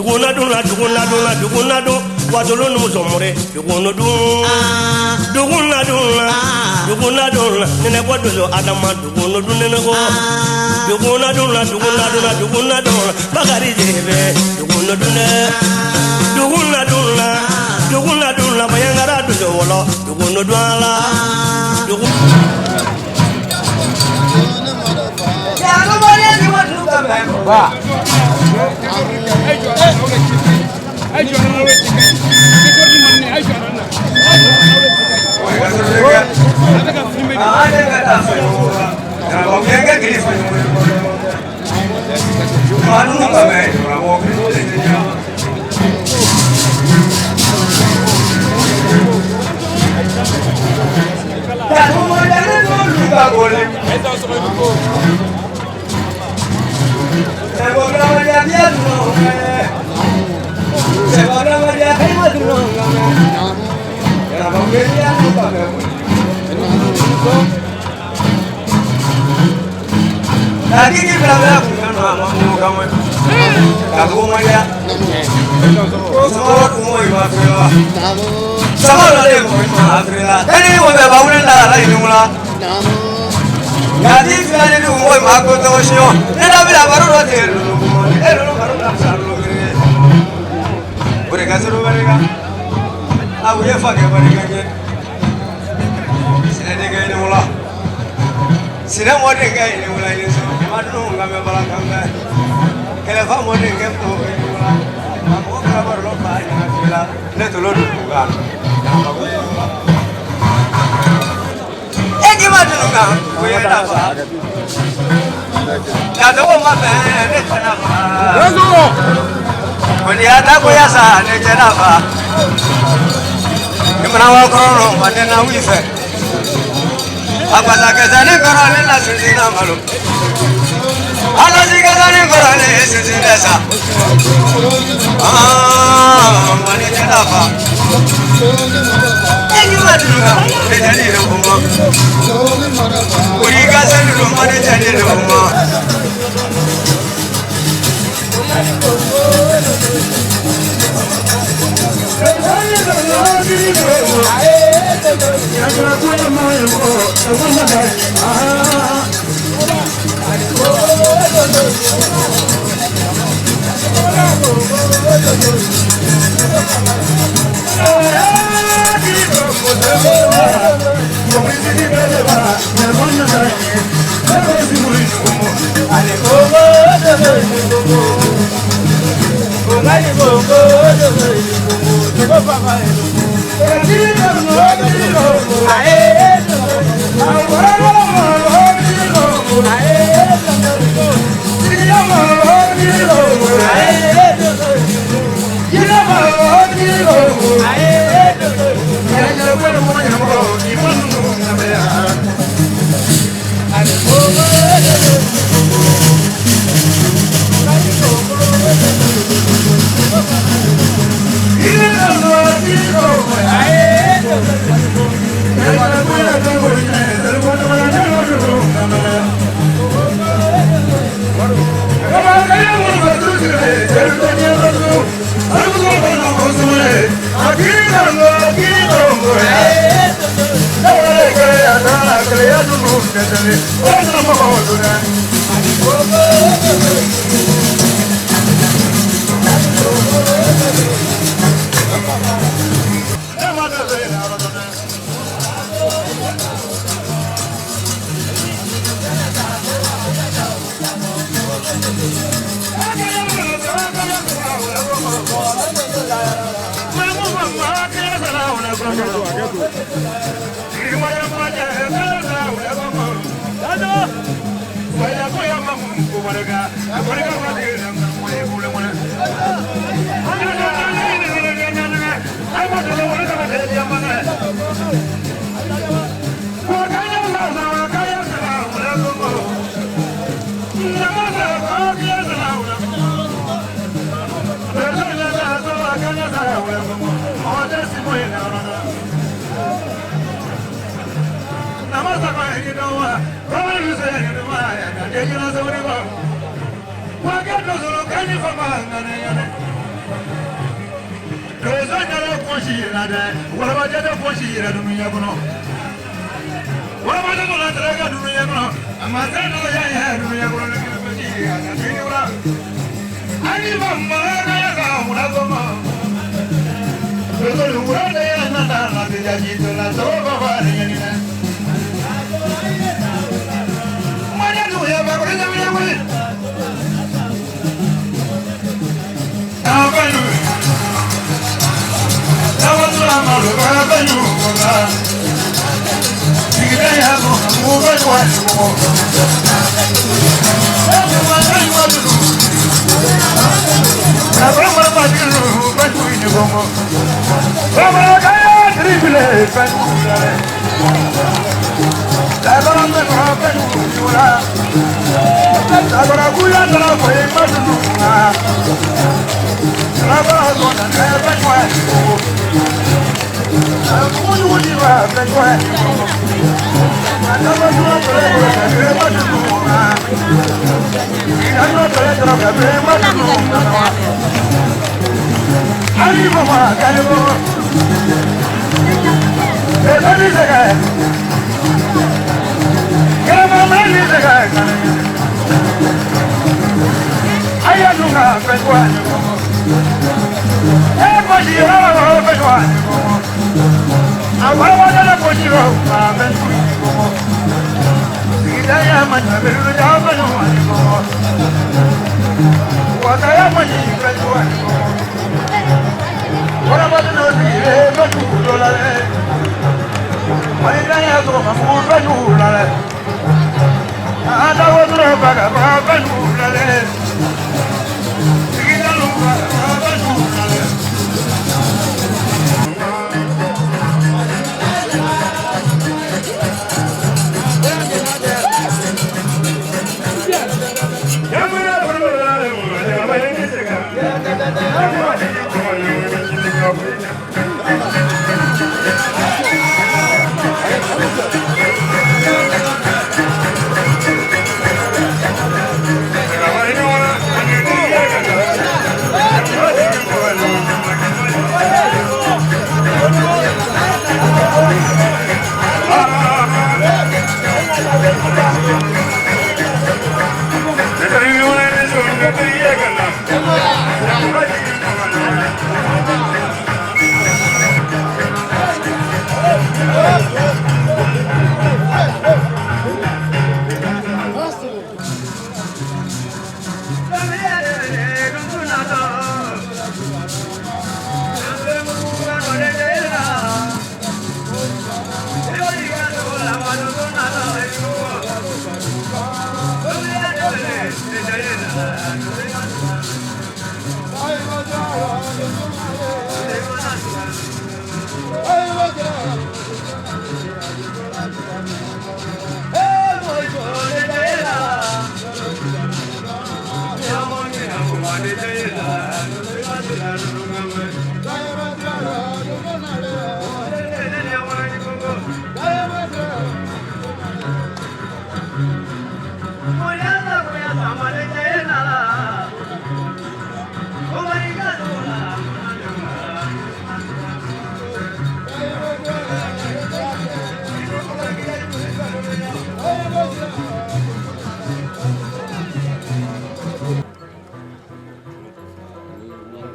duguna dun watulu numuzomore duguna dun nene ko dozo adama duguna dun nene ko duguna dun bagari jebe duguna dun la bayangara dozo wolo duguna dun la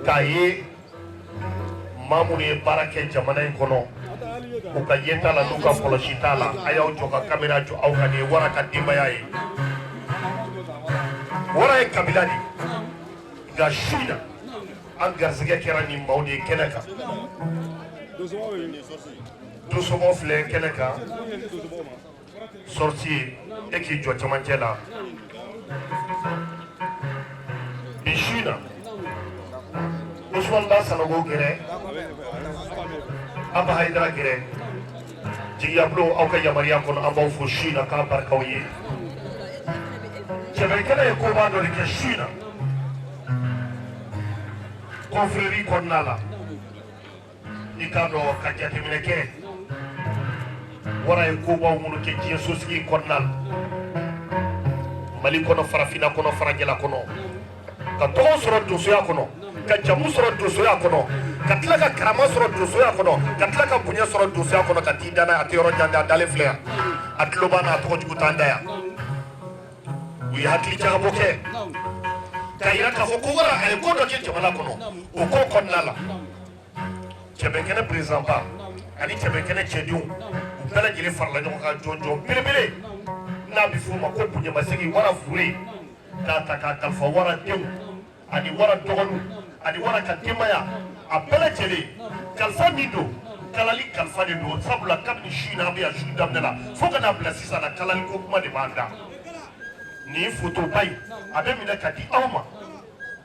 Kaye mamuru ye baara kɛ jamana in kɔnɔ u ka yeta la n'u ka kɔlɔsi t'a la a y'aw jɔ ka kamera jɔ aw ka nin ye wara ka denbaya ye wara ye kabila de nka su in na an garisɛgɛ kɛra nin maaw de ye kɛnɛ kan dosɔmɔ filɛ kɛnɛ kan sorti ye e k'i jɔ cɛmancɛ la bi su in na Ousmane Ba Sanogo gɛrɛ Aba Haidara gɛrɛ jigiyabulo aw ka yamaruya kɔnɔ an b'aw fo su in na k'a barikaw ye cɛbɛrikɛla ye koba dɔ de kɛ su in na confrérie kɔnɔna la i k'a dɔn ka jateminɛ kɛ wara ye kobaw minnu kɛ diɲɛ sosigi kɔnɔna la Mali kɔnɔ farafinna kɔnɔ farajɛla kɔnɔ ka tɔgɔ sɔrɔ donsoya kɔnɔ ka jamu sɔrɔ donsoya kɔnɔ ka tila ka karama sɔrɔ dosoya kɔnɔ ka tila ka bonya sɔrɔ dosoya kɔnɔ ka t'i dana a tɛ yɔrɔ jan a dalen filɛ yan a tulo b'a n'a tɔgɔ jugu t'an da yan u ye hakili jagabɔ kɛ ka yira k'a fɔ ko wara a ye ko dɔ kɛ jamana kɔnɔ o ko kɔnɔna la cɛbɛnkɛnɛ président ba ani cɛbɛnkɛnɛ cɛdenw u bɛɛ lajɛlen farala ɲɔgɔn kan jɔnjɔn belebele n'a bɛ f'o ma ko bonyamasegin wara fure k'a ta k'a kalifa wara denw ani wara dɔgɔninw ani wara ka denbaya a bɛɛ lajɛlen kalifa min don kalali kalifa de don sabula kabini su in na an bɛ yan su daminɛ la fo ka n'a bila sisan na kalali ko kuma de b'an da nin fotoba in a bɛ minɛ ka di aw ma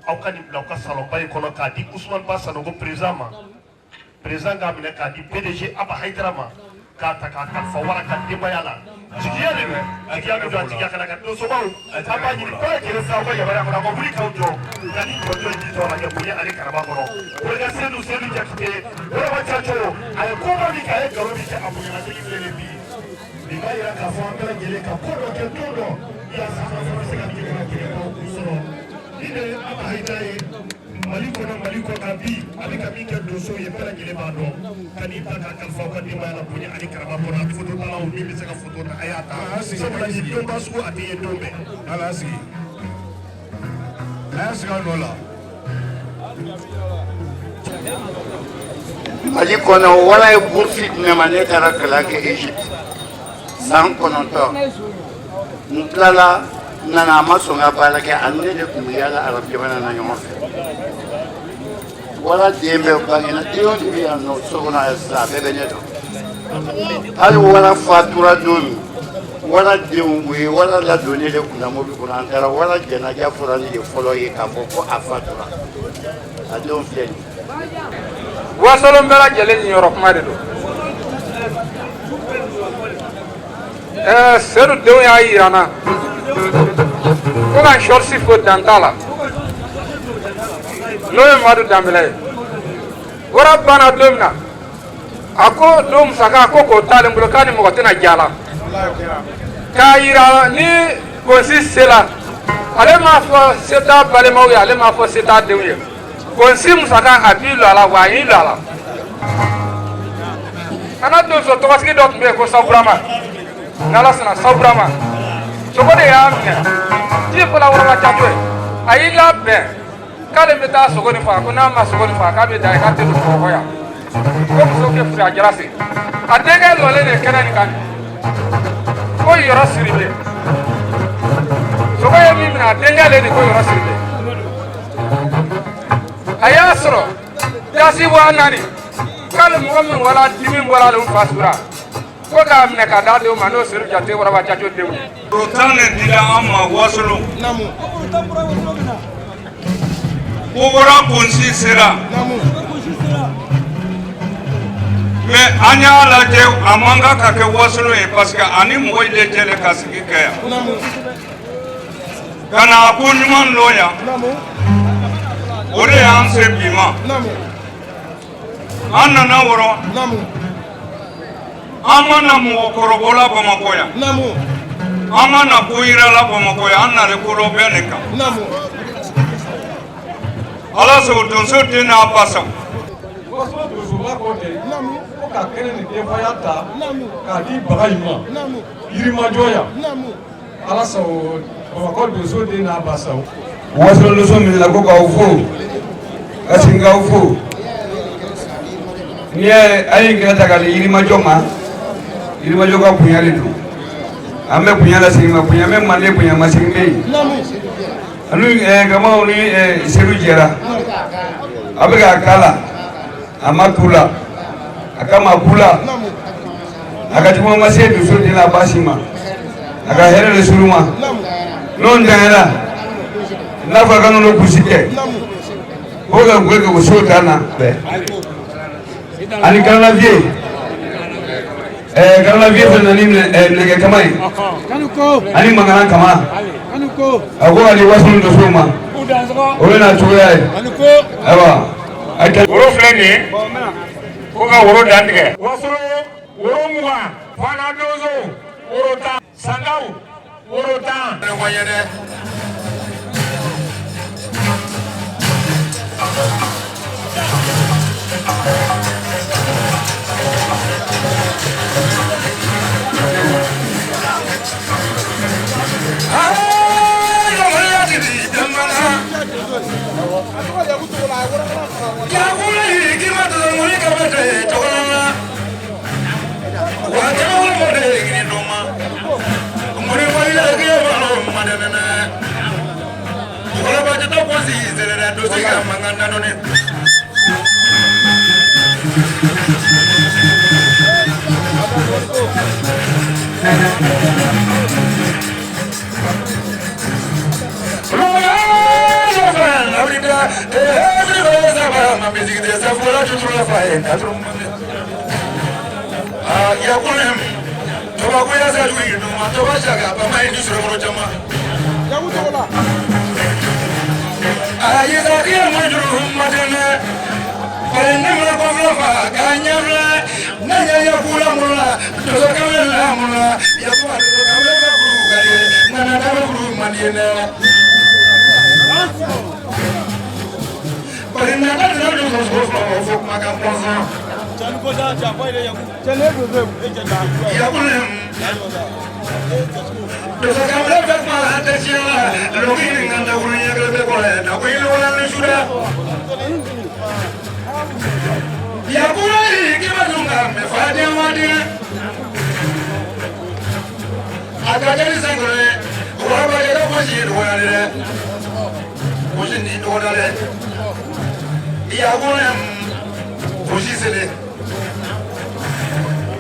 aw ka nin bila aw ka salonba in kɔnɔ k'a di Usumani Ba Sanogo président ma président k'a minɛ k'a di PDG Aba Hayidara ma k'a ta k'a kalifa wara ka denbaya la jigiya de don jigiya bɛ don a jigiya kana ka donsobaw an b'a ɲini bɛɛ lajɛlen fɛ aw ka yamaruya kɔnɔ a ka wuli k'aw jɔ ka ni jɔnjɔn in di tɔgɔ la kɛ bonya ani karama kɔnɔ o ka Seydou Jakite Burama Caco a ye koba min kɛ a ye nkalon min kɛ a bonyamasegin filɛ nin bi nin b'a yira k'a fɔ an bɛɛ lajɛlen ka ko dɔ kɛ don dɔ yaasa an fana bɛ se ka jigin ka kɛlɛbaw k'u sɔrɔ ni de ye Aba Hayidara ye Mali kɔnɔ Mali kɔ kan bi a bɛ ka min kɛ donso ye bɛɛ lajɛlen b'a dɔn ka n'i ta k'a kalifa aw ka denbaya la bonya ani karama kɔnɔ a fototalaw min bɛ se ka foto ta a y'a ta sabula nin donba sugu a tɛ ye don bɛɛ ala y'a sigi a y'a sigi a nɔ la Mali kɔnɔ wala ye bourse di ne ma ne taara kalan kɛ Egypte san 9 n tilala nana a ma sɔn ka baara kɛ ani ne de tun bɛ yaala arabu jamana na ɲɔgɔn fɛ wala den bɛ bangena denw de bɛ yan nɔ so kɔnɔ yan sisan a bɛɛ bɛ ne dɔn hali wala fatura don min wala denw u ye wala ladon ne de kunna mobili kɔnɔ an taara wala jɛnaja fɔra ne de fɔlɔ ye k'a fɔ ko a fatura a denw filɛ nin wasalon bɛɛ lajɛlen ɲiyɔrɔ kuma de don Seydou denw y'a yira n na ko ka sɔrisi fo dan t'a la n'o ye Madu Danbɛlɛ ye wara banna don min na a ko don musaka ko k'o t'ale bolo k'a ni mɔgɔ tɛna ja la k'a yira ni Konsi sela ale m'a fɔ se t'a balimaw ye ale m'a fɔ se t'a denw ye Konsi musaka a b'i lo a la wa a y'i lo a la an ka donso tɔgɔsigi dɔ tun bɛ yen ko Saburama n'Ala sɔnna Saburama sogo de y'a minɛ ji fɔla Woraba Caco ye a y'i labɛn k'ale bɛ taa sogo nin faga ko n'a ma sogo nin faga k'a bɛ da ye k'a tɛ don Bamakɔ yan ko muso kɛ fili a jara se a denkɛ lɔlen de kɛnɛ nin kan ko Yɔrɔ Siribe sogo ye min minɛ a denkɛ le de ko Yɔrɔ Siribe a y'a sɔrɔ dasi wa naani k'ale mɔgɔ min wala dimi bɔra ale fa sura ko k'a minɛ ka d'a denw ma n'o Seydou Jakite Woraba Caco denw ye. Rotan ne dila an ma Wasolo ko wara Konsi sera mais an y'a lajɛ a man kan ka kɛ Wasolo ye parce que ani mɔgɔ de tɛlɛ ka sigi kɛ yan ka na ko ɲuman lɔ yan o de y'an se bi ma an nana wɔrɔ an ma na mɔgɔkɔrɔbɔ la Bamakɔ yan an ma na ko yira la Bamakɔ yan an nalen ko dɔ bɛ ne kan Ala sɔrɔ donso den n'a ba sɔn Wasolo donsoba kɔ de ko ka kɛnɛ ni denfaya ta k'a di baga in ma Yirimajɔ yan Ala sɔrɔ Bamakɔ donso den n'a ba sɔn Wasolo donso minɛna ko k'aw fo ka segin k'aw fo n'i a ye kɛnɛ ta ka di Yirimajɔ ma Yirimajɔ ka bonya de don an bɛ bonya lasegin ma bonya bɛ Manden bonya masegin bɛ yen ani Gamaw ni Seydou jɛra a bɛ k'a k'a la a ma k'u la a ka ma k'u la a ka juguman ma se donso den n'a ba si ma a ka hɛrɛ de s'olu ma n'o ntanyana n'a fɔra ka n'olu kusi kɛ o ka gole kɛ o so t'a na ani Garanavier Garanavier fana nani nɛgɛ kama ye ani Mangana kama a ko ali Wasolo donso ma o bɛ na cogoya ye ayiwa woro filɛ nin ye ko ka woro dantigɛ Wasolo woro 20 Fana donso woro 10 Sangaw woro 10 ɲɔgɔn ye dɛ dosiga manganda none ya kunem toba ko ya sa duyi no ma toba shaga ba mai ni sura mo jama ya mu tola ayi da kiya ma juru madana bare ne ma ko fa kanya na ya kula mulla to ka la mulla ya ko ma to ka la ko gari na da ko madina bare na da ko fo ma ka ponza Jangan kau dah capai dia yang jangan belum jangan. Ya belum. Dosa kamu dah malah tersiapa. Logi dengan dah punya kerja boleh. Dah punya orang sudah. Ya boleh. Kita tunggu. Fajar mati. Agak jadi sanggulnya. Orang baca dah posisi dua ada. Posisi dua ada. Ya boleh. Posisi le.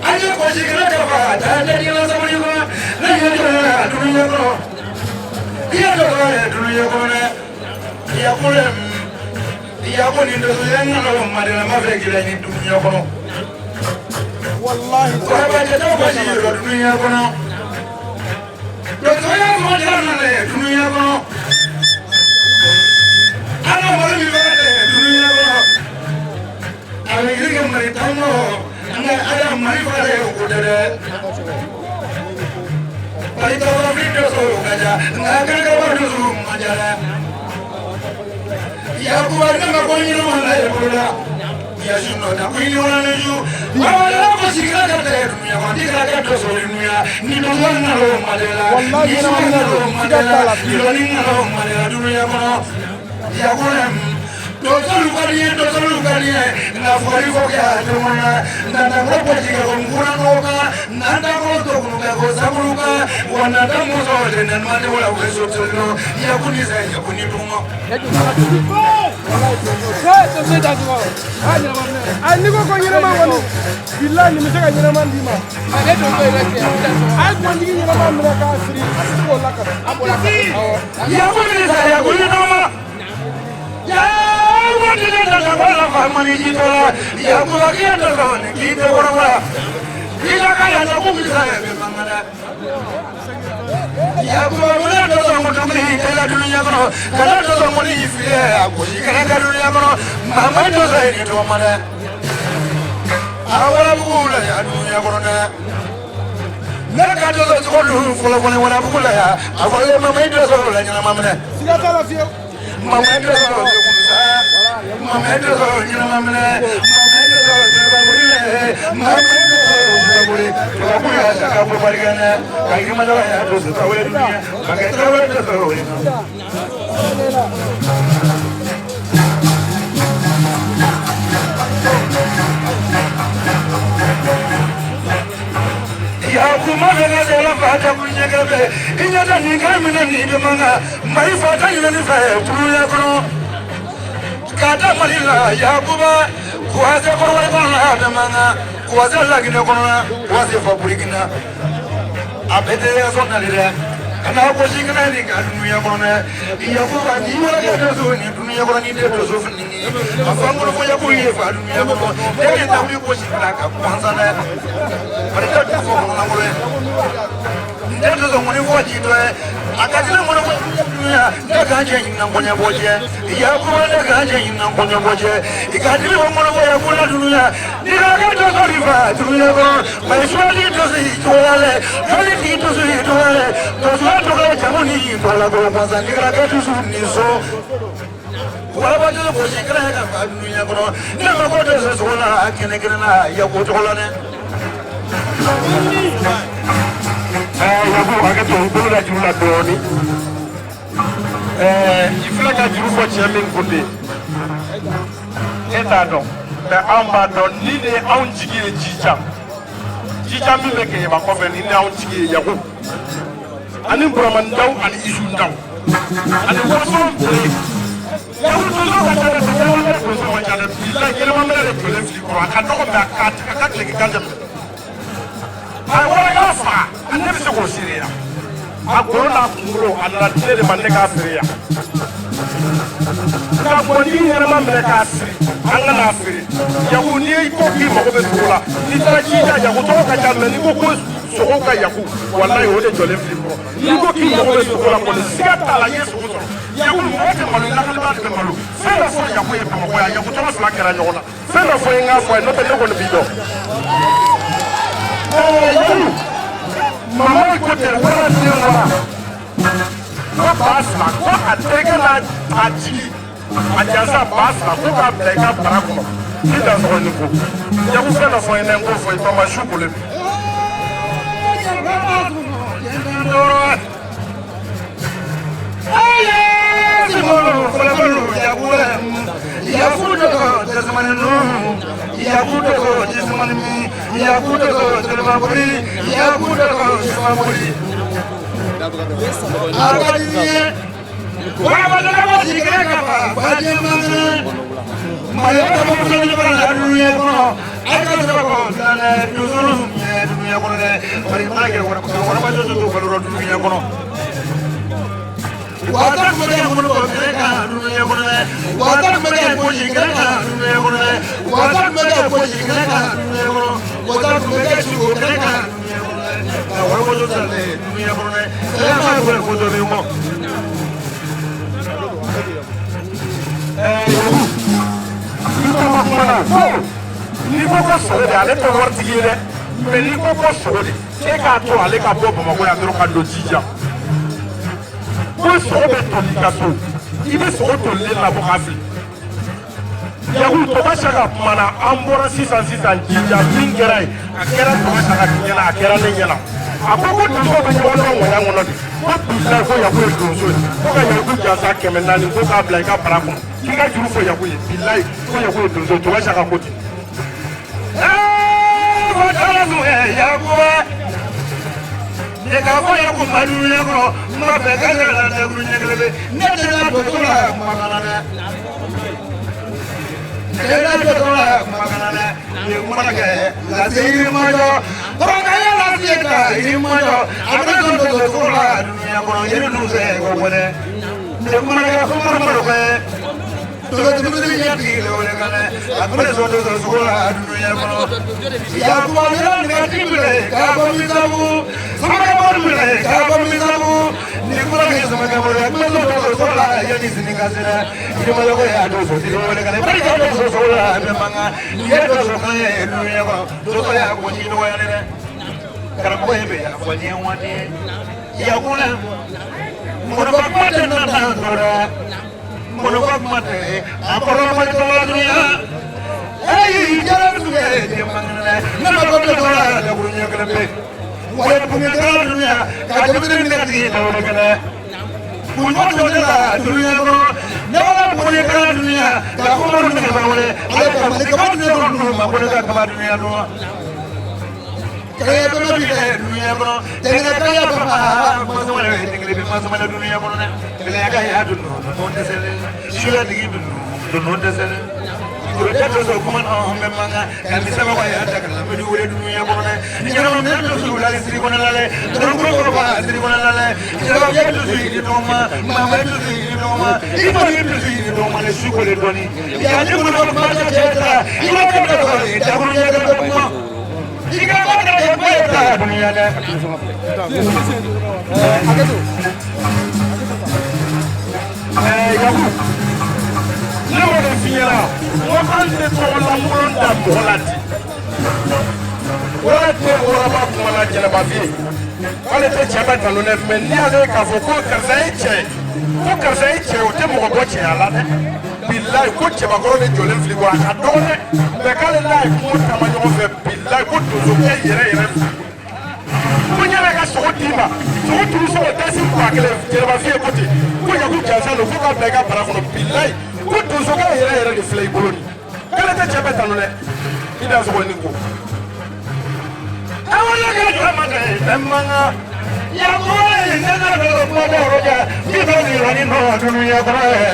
Ayo posisi kena apa? Ada di dalam sama juga. Lagi ada dunia kono. Dia ada dunia kono. Dia boleh. Dia boleh industri yang ada mana mana gila ini dunia kono. Wallahi. Orang baca dah posisi dunia kono. Dosa yang mana dunia kono. Ada mana di dunia kono. Ada yang mereka mau. Ada marifa le ukudere Pai to video so kaja ngaga ga wadu majala Ya ku warna ma ko ni no la e bula Ya juno da ku ni wala ne ju Awala ko sikira ka te dunia ma dikra ka to so dunia ni do wana ro madela Wallahi na ma ro madela ni ro ni ro madela dunia ma Ya ku Dosa lukariye na fori fokia tumana nanda ko pojiga ko ngura noka nanda ko to kunuka ko saburuka wana damu so tena mate wala weso teno ya kunisa ya kunituma ani ko nyina ma woni billahi mi sega nyina man dima ade to ko rek ay ko ndigi nyina man mena ka siri ko lakka abola ya kunisa ya kunituma ya mani jitola ya kuwakia tazone kite korwa ila kaya na kumisa ya bimangana ya kuwakia tazone mutumri tela dunia kono kala tazone muni ifile akushi kana dunia kono mama tazone ni to mana awala bugula ya dunia kono na kato tazone fulo fulo wala bugula ya awala mama tazone la nyana mamne sigata la fio mama tazone Mamãe ya kuma daga da fata kunya gabe inya da ni ga mina ni da manga mai fata ni ne fa tuya kono kata malila ya kuba kuaze korwa kono da manga kuaze lagine kono kuaze fabrikina abede ya sonna lire kana ko shikana ni ga dunya kono ya kuba ni wala da so ni dunya kono ni de so fini afango ko ya ko ye fa dunya kono de ta wi ko shikana ka kwanza na barika ta fo kono na ngole ndeto zo muni voji to akatile muni dunya da ka je yin nan gonya boje ya kuba da ka je yin nan gonya boje ikatile muni ya kula dunya ni ga to so rifa dunya ko mai swali to si to ale hali ti to si to ale to so to ga jamuni to la ko kwanza ni ga to su ni so wala ba to ko shikra ga fa dunya ko ni ma ko to so la kene kene na ya ko to la ne yabu akato bula jula doni ifla ka juru fo chamin kunde eta don be amba don ni de on jigi e jicham mi be ke ba ko fe ni on jigi yabu ani buraman daw ani isu daw ani waso yaku tuzo ka taa yɛlɛma mɛ tuzo ma ca dɛ bilahi yɛlɛma mɛ de jɔlen fili kɔrɔ a ka dɔgɔ mɛ a ka tile k'i kan dɛmɛ a wɔɔrɔ y'a faga ne bɛ se k'o siri yan a golo n'a kunkolo a nana di ne de ma ne k'a feere yan ka gɔnni yɛlɛma minɛ k'a siri an ka n'a feere yaku n'i ko k'i mago bɛ sogo la n'i taara jija yaku tɔgɔ ka ca mɛ n'i ko ko sogo ka yaku walayi o de jɔlen fili kɔrɔ n'i ko k'i mago bɛ sogo la kɔni siga t'a la i ye sogo sɔrɔ yaku mɔgɔ tɛ malo lakalibaa de bɛ malo fɛn dɔ fɔ yaku ye bamakɔ yan yaku tɔgɔ fila kɛra ɲɔgɔn na fɛn dɔ fɔ ye n k'a fɔ a ye n'o tɛ ne kɔni b'i dɔn yaku mamadu ko tɛ wara den wara ko b'a fila ko a terikɛ n'a a jigi a jansa b'a fila ko k'a bila i ka bara kɔnɔ i dansɔgɔ ni ko yaku fɛn dɔ fɔ n ye ne k'o fɔ i bama su kolen n'i ko ko sogo de ale tɛ waritigi ye dɛ mɛ n'i ko ko sogo de e k'a to ale ka bɔ bamakɔ yan dɔrɔn ka don Jija ko sogo bɛ toli i ka so i bɛ sogo tolilen labɔ k'a fili yaku Toba Saka kumana an bɔra sisan Jija min kɛra ye a kɛra Toba Saka ɲɛna a kɛra ne ɲɛna a ko donso bɛ ɲɔgɔn dɔn ŋɔɲa kɔnɔ de ko bilayi ko yaku ye donso ye ko ka yaku jansa 400 ko k'a bila i ka bara kɔnɔ k'i ka juru fɔ yaku ye bilayi ko yaku ye donso Toba Saka ko ten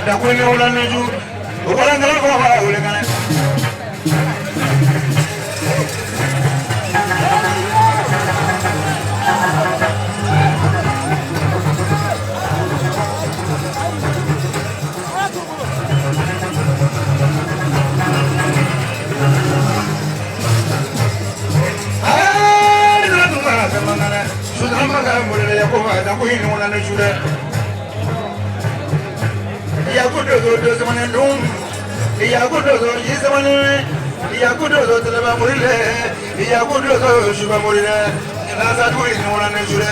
da ko ni wala ni ju o ko ngala ko ba wala kana da ko ni wala ni ju de ya ko do zamane dum ya ko do yi zamane ya ko do tele ba murile ya ko do shuba murile la sa do ni wala ni ju de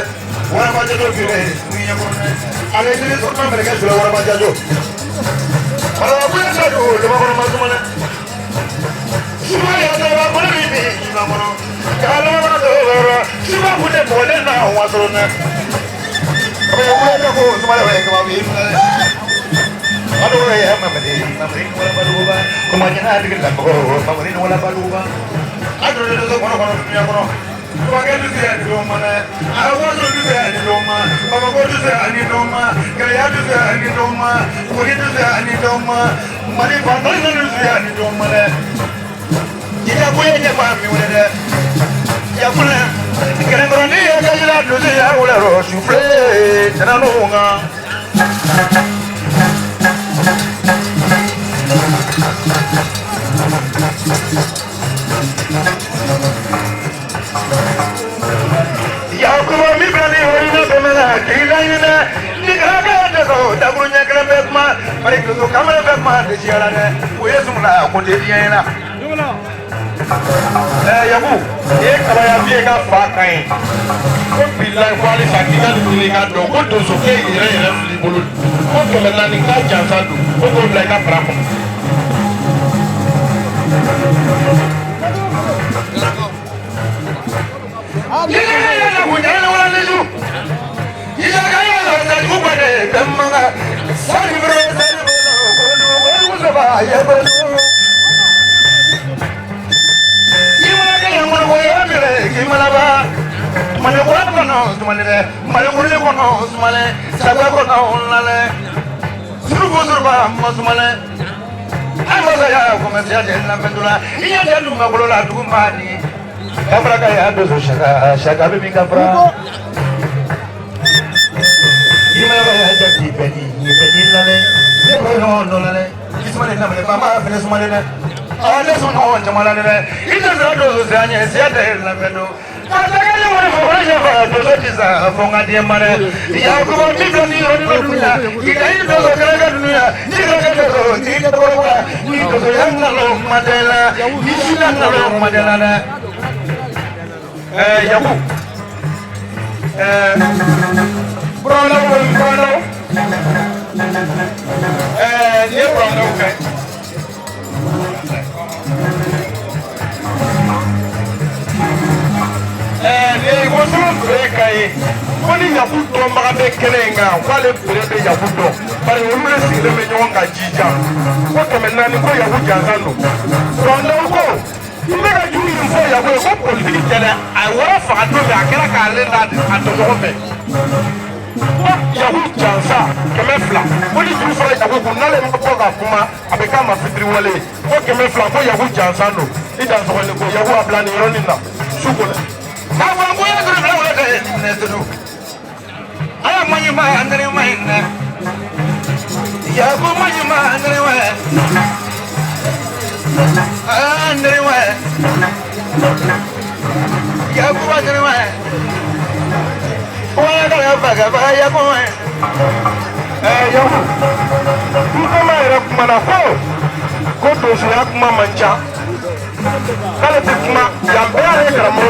wala ba do fire ni ya ko ne ale ni so ma mere ka ju wala ba jo ala ko ya do do ba ko ma zamane shuba ya do ba ko ni bi shuba mo kala ma do shuba ko de mo le na wa so na ko ya ko zamane ba ka ba bi aduh ya mamrin wala baluba kumanya hadi kita ko mamrin wala baluba aduh itu kono ya kono pakai itu dia di rumah awak itu dia di rumah bapak kau itu dia di rumah gaya itu dia di rumah kulit itu dia di rumah mari pandai itu dia di rumah kita punya paham ni wala ya pula keren-keren ni ya gaya itu dia wala rosufle tananunga ya kuma mi bani horina bemela kilaina nigraga dago dagunya klebekma mari kudu kamera bekma de siarane uyesumla kunde diena yabu kala ya bi ka fa kai ko billahi wali sakita duli ka do ko to so ke ire fili bulu ko to mena ni ka jansa du ko bla ka brako ya kunya na wala leju ya ga ya da ku ba de kamanga sari bro sari ko so ba ya ba Kimalaba, Mane Wapano, Mane, Mane Kono, Mane, Sabakono, Lale, Surba, Mosmane, Amazaya, Comasia, Lampendula, Ian Magola, Tumani, Cabracaya, Shakabi Capra. You may have a this one is not Mama, Finish Marina. Alles on on Jamalane. It is not those Zanya, Seattle, Lamendo. Fonga dia mare, ya ko mi doni dunia, kita itu kerja dunia, kita berbuat, itu yang nalong madela, itu yang nalong madela na. Ya bu, Bruno, dia Bruno kan. Ni wasulu breka yi koni ya futo magabe kelenga wale brebe ya futo bari wulu sile me nyonga jija ko to menani ko ya hujanzano ronda ko mbega juri mfo ya ko politiki tele ai wara fa to be akera ka lenda ato ko be ya hujanza kemefla koni juri fa ya ko nale mko ka kuma abeka mafitri wale ko kemefla ko ya hujanzano ida so ko ya hu ablani ronina sukole Kawan gue yang sudah berapa kali ini tu? Ayah maju mah antara main. Ya aku maju mah antara main. Antara main. Ya aku antara main. Wah kalau apa kah? Ya aku main. Ya aku. Kita main aku mana kau? Kau tu siapa manja? Kalau cuma yang biar ya kerana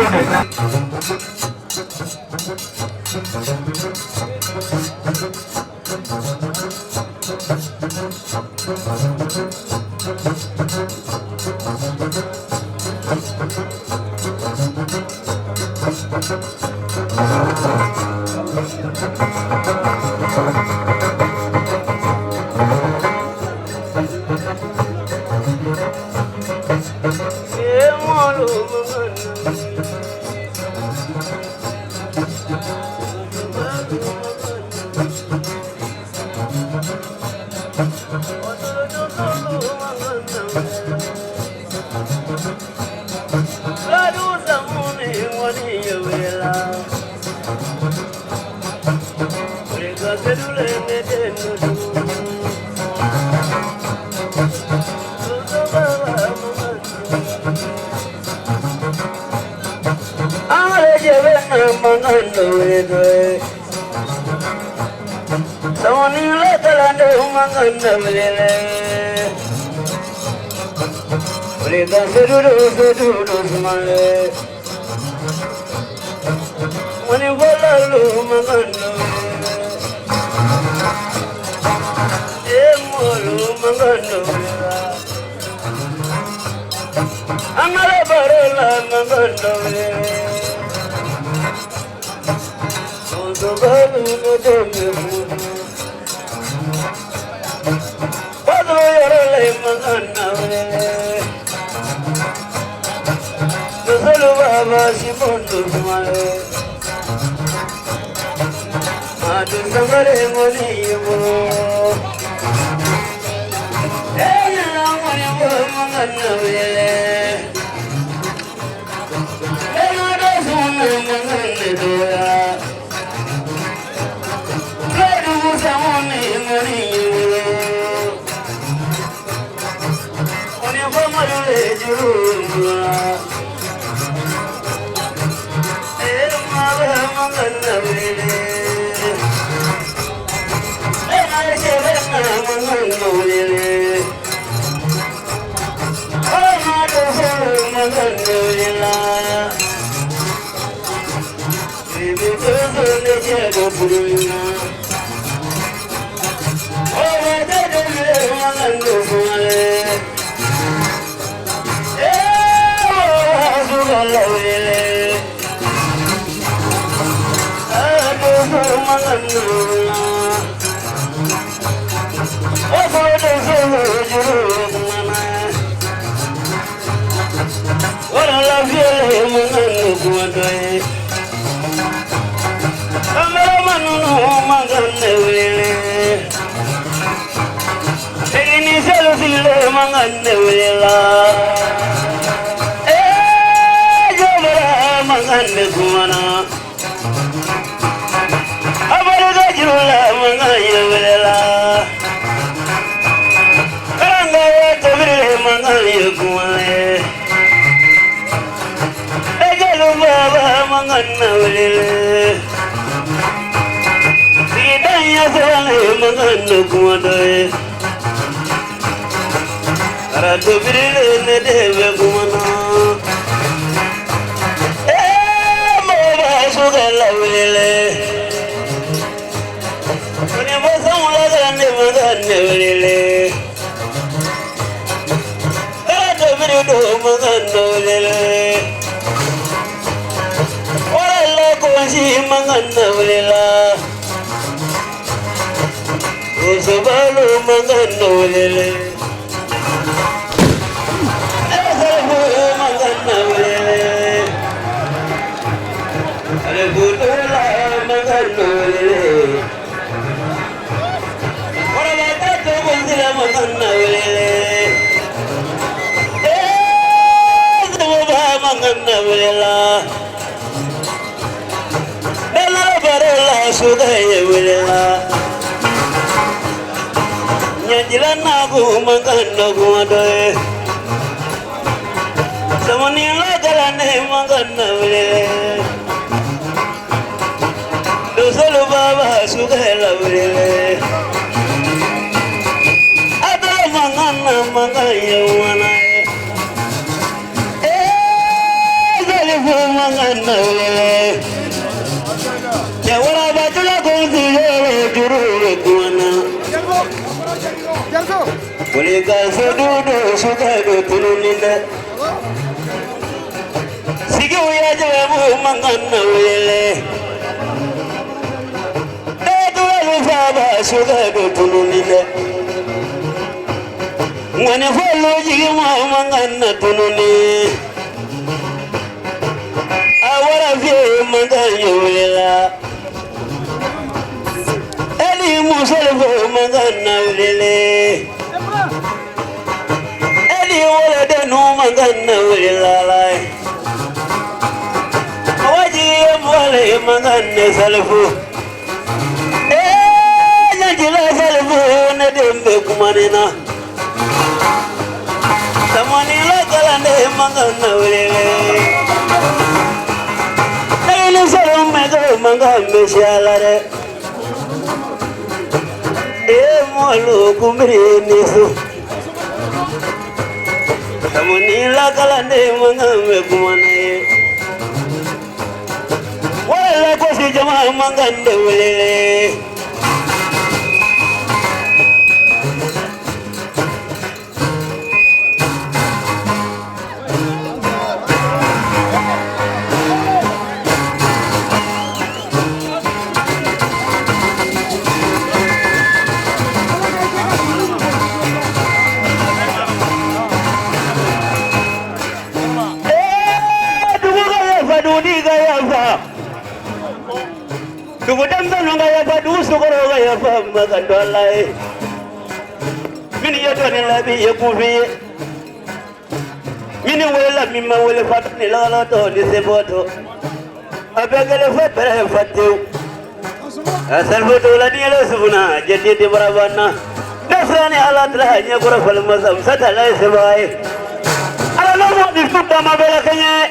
Salfu, eh, mbe kumanena tamani la kalande mangana wele ele solo mega manga meshalare e molo kumri nisu tamani la kalande manga mbe kumane wala ko si jama mangande wele Magandolai mini yato ni labi yekufi mini wela mima wele fatu ni lala to ni seboto abegele fepere fatu asalfoto la ni ele sufuna jadi di barabana nasrani ala tla nya gora fal mazam sata la sebai ala no mo di futa mabela kenya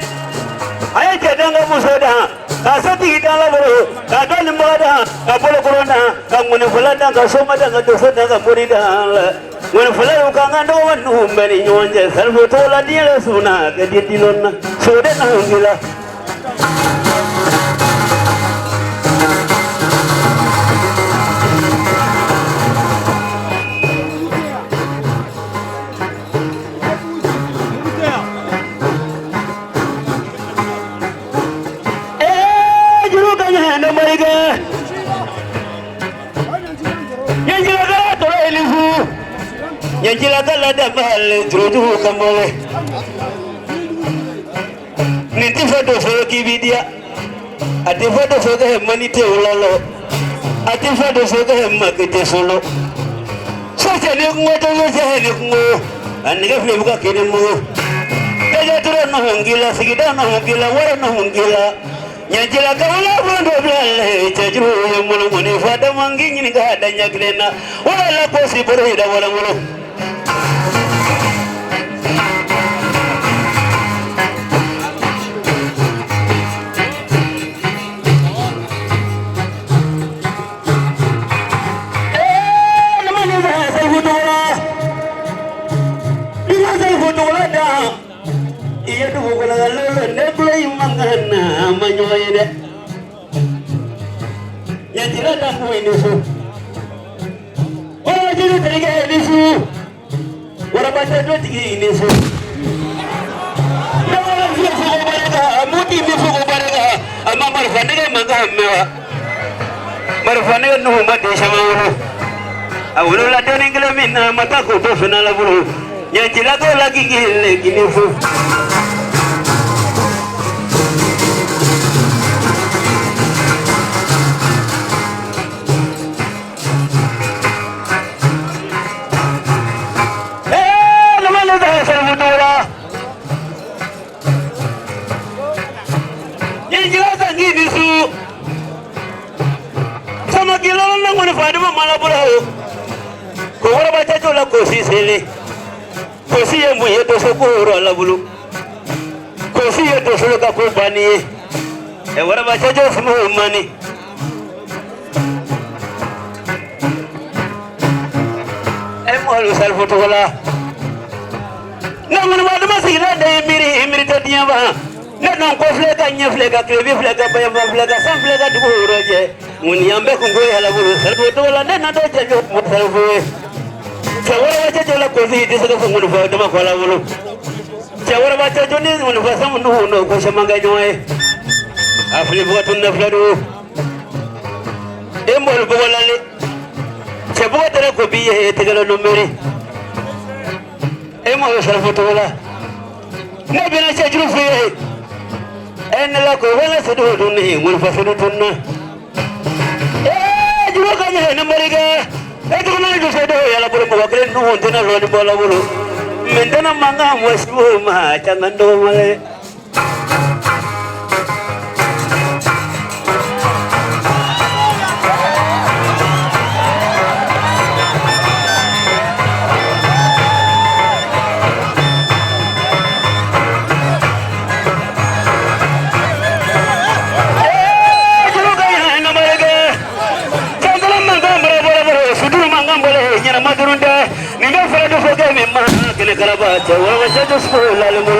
ay jedanga musoda kasati itala bro kadal mbada kapolo corona kamune fulada kasoma daga tosona ga purida wen fulay ka ngando wanu mbeni nyonje salvo tola diela suna ke ditilonna sode na ngila Yanjila kala dabal troju kamole niti foto so kibidia ati foto so ke manite ulalo ati foto so ke makete solo so se ni ngoto so se ni ngo anige fle buka kene mo teja turo no ngila sigida no ngila wara no ngila yanjila kala bondo blale teju yumulo muni fada mangi ni ga danya klena wala kosi boro ida wala mulo iya tu bukan lalu neblay mangana manyoyede yang tidak tahu ini su orang jadi tiga ini su orang baca dua tiga ini su orang suku mereka muti suku mereka ama marfane ke mangga mewa marfane ke nuh mati sama uru awalnya lada nenggela mina mata kudo final bulu yang tidak tahu lagi gini su ko wara ba ta jola ko si sele ko si ye mu ye to so ko ro la bulu ko si ye to so ka ko bani e wara ba ta jo fumo mani e mo lu sal foto wala na mo ma dama sigina de miri ta diya ba na non ko flega nya flega krebi flega ba ya flega sam flega du roje mun yambe ko ngoy hala bulu sal foto wala na do je jo mo sal fo Cawara baca jola kosi di sana semua nufa dama kala bulu. Cawara baca joni nufa sama nuhu ko semangga nyoy. Afli buka tunna fladu. Embol buka lali. Cebuka tere ko biye tegala numeri. Emo sal foto wala. Nabi na cajru fiye. En la ko wala sedu dunni nufa sedu tunna. Juru kanya numeri ga. Itu kan itu saya dah ya lapor bawa keren nuhun tena luar di bola bulu. Mentena mangga muasbu mah jangan doa male. nyana madurunde ni me fere do foge mi ma kele kalaba che wa se do spo la le mo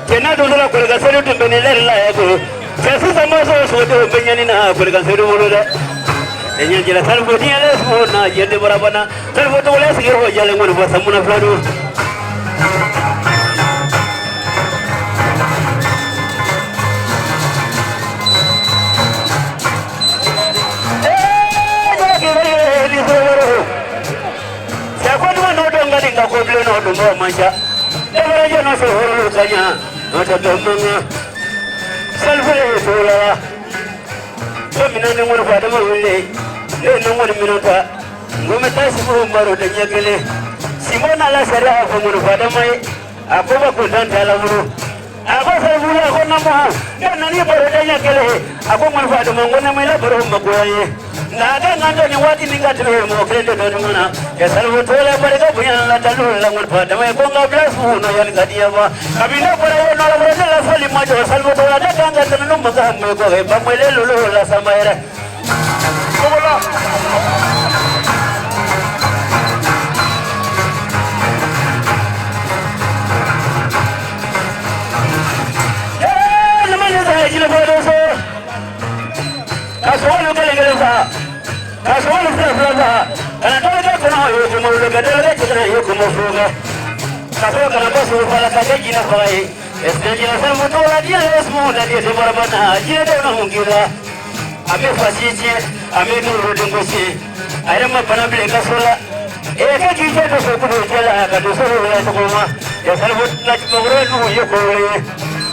kena do la ko ga sere do beni le la ya go se su sama so do benyani na ko ga sere mo de enya jela salvo ti ale so na yede barabana salvo to le sigi ho jale mo ba samuna fladu Nga ko blo no do mo manja e wala je no so horo kanya no ta do manga salve so la so mina ne ngor fa da mo wille e no ngor mina ta ngome ta si mo maro da nyakele simona la sara ko mo fa da mai akoma ko dan ta la mo ako salve la ko na mo e na ni baro da nyakele akoma fa da mo ngona mai la baro mo ko ye naga ngando ni wati ninga tele mo krende do ngona ya salvo tole pare ko buya la talu la ngol pa dama ko nga blas mu no yan gadia ba kabina pare no la pare la fali ma jo salvo tole da tanga tan no maga mo ko he ba mele lolo la samaira kola eh le mane da jile bo do so kasolo kele sa kasolo sa kana to ga kono yo ko mo ga dele ga kana yo ko mo fuga kasolo kana ba so fala ka ga jina fai este jina sa mo to la dia es mo la dia se barabana jina de no ngira ame fasije ame no rodingo si ayra ma bana ble kasola e ka ji je to so ko jela ka to so la to ma ya salvo la mo ro no yo ko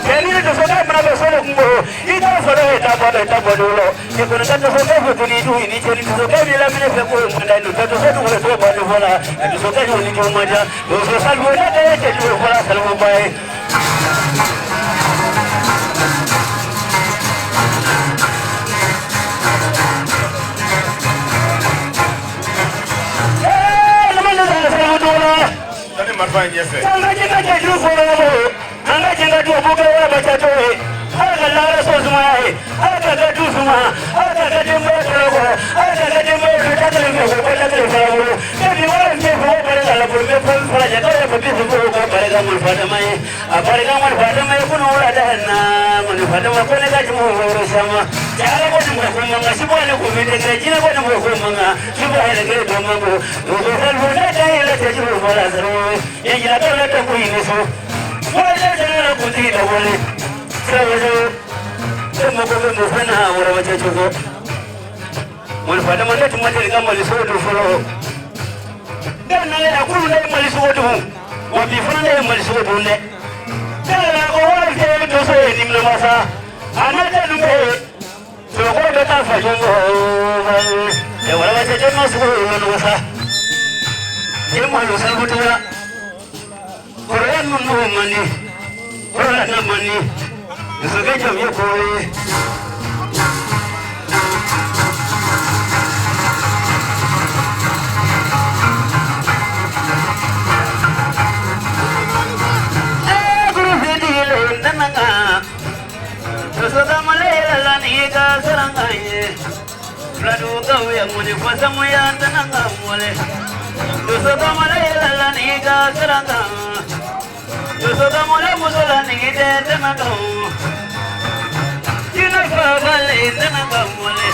Keni to so ka mana so lo ngo ita so lo ta ba do lo e ko na ta so ka fu ni du ni cheri so ka ni la mine fe ko mo dai no ta so du ko ba do fola e so ka ni ko ma ja do so salvo na ta che du fola salvo bai Marfa nyese. Anga jinga jeju foro mo. Anga jinga tu buga wa bacha to. Anga la so suma ai. Anga ga tu suma. Anga ga de mo to ko. Anga ga de mo ta ta me ko ta ta foro. Ke ni wa ke ko pare la por me fon fara ja ta ko bi su ko pare ga mo fata mai. A pare ga mo fata mai ko no la da na. Mo ni fata ma ko ne ga mo ro sama. Ja ko mo ko mo ga si bo ne ko me de ga jina ko mo ko mo ga. Si bo hele ga do mo ko. Do do sal bo na ta hele te ju bo la zaro. E ya to la to ko ni so. Wala jana ko ti da wale. Sawo mo ko mo fana wala ma ce ko. Mo fata mo ne tuma te ga mo li so do folo. Dan na ya ku ne mo li so do. Wa bi fana ne mo li so do ne. Dala ko wala ke do so ni mo masa. Ana ta du be. So ko be ta fa yo. E wala ma ce no so no masa. E mo lo salvo to la. Koran no mani. Koran na mani. Eso que yo me coge. Guru fedile nanga. Eso da malela la niga sarangaye. Fladu gawe muni kwasa moya nanga mole. Eso da malela la niga sarangaye. Eso da mole musola nigide nanga. Vale, nanga mole.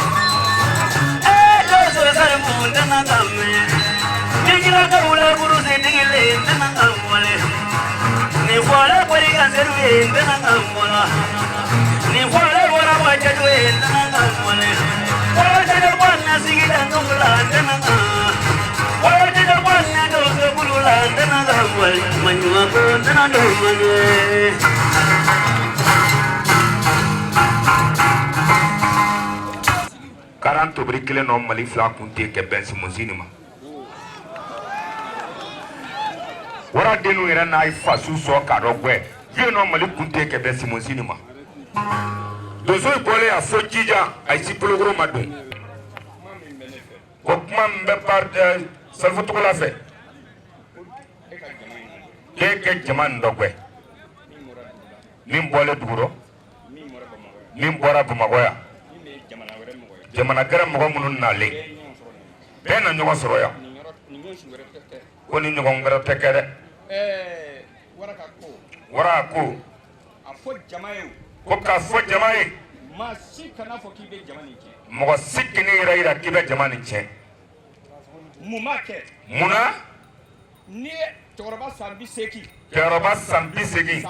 Lo so sar mu nanga me. Ngira ka ula guru se digile nanga mole. Ni wala kwari ka serve nanga mola. Ni wala wala ma jadwe nanga mole. Wala jada bwana sigida ngula nanga. Wala jada bwana do so gulula nanga mole. Manywa ko nanga mole. Karanto brikile no mali fla kunte ke bensi musini ma wara denu era na ifa su so ka rogwe vi no mali kunte ke bensi musini ma dozo ibole a so jija ai si plogro madun ko kuma mbe par salfo to la fe ke jaman dogwe nim bole duro nim bora bumagoya jamana garam mo munun na le bena nyogo soro ya ko ni ɲɔgɔn wɛrɛ tɛ kɛ dɛ wara ko ko k'a fɔ jama ye mɔgɔ si kini yɛrɛ yira k'i bɛ jama nin tiɲɛ munna cɛkɔrɔba san 80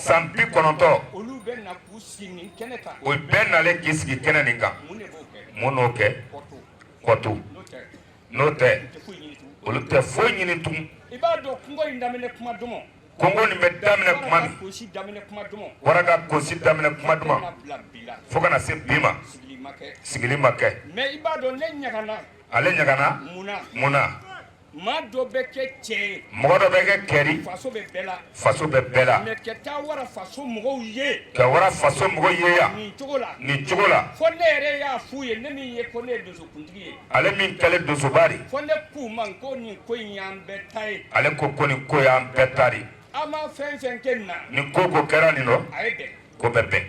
san 90 olu bɛɛ nalen k'i sigi kɛnɛ nin kan mun n'o kɛ kɔtu n'o tɛ olu tɛ foyi ɲini tugun Kongo nin bɛ daminɛ kuma min wara ka kosi daminɛ kuma duman fo kana se bi ma sigili ma kɛ ale ɲagana munna mɔgɔ dɔ bɛ kɛ kɛri faso bɛ bɛɛ la ka wara faso mɔgɔw ye yan nin cogo la ale min kɛlen dosoba de ale ko ko nin ko y'an bɛɛ ta de ni ko kɛra nin dɔ ko bɛ bɛn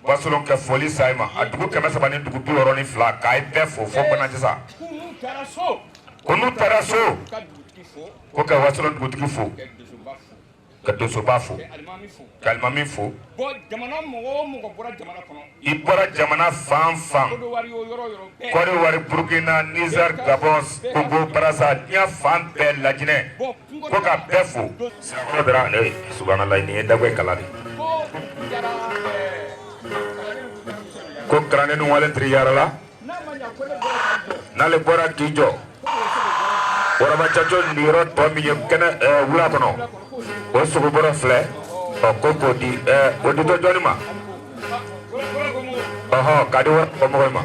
Wasolon kɛ foli sa ma a dugu 300 ni dugu 62 k'a ye bɛɛ fo fo Banatisa ko n'u taara so ko ka Wasolon dugutigi fo ka Dosoba fo ka Alimami fo i bɔra jamana fan fan Côte d'Ivoire Burkina Niger Gabon Congo Brazza diɲɛ fan bɛɛ Lajinɛ ko ka bɛɛ fo Sirakɔrɔ dara subhanallah nin ye Dagwe kala de ko Karane nu wale tri yara la n'ale bɔra k'i jɔ Waraba Caco niyɔrɔ tɔ min ye kɛnɛ wula kɔnɔ o sogobɔrɔ filɛ ko k'o di o di tɔ jɔnni ma k'a di mɔgɔw ma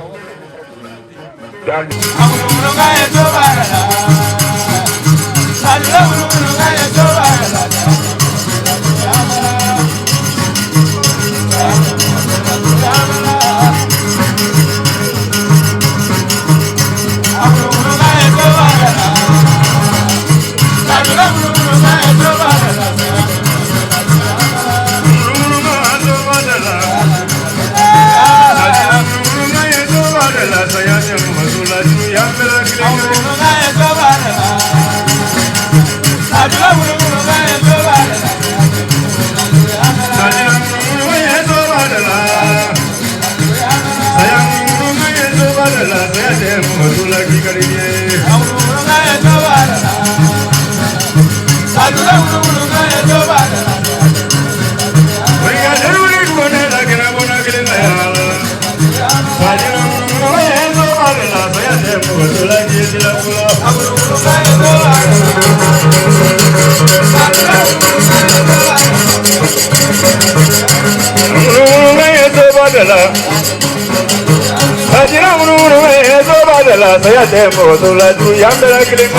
saya demo dola tu yang dalam keling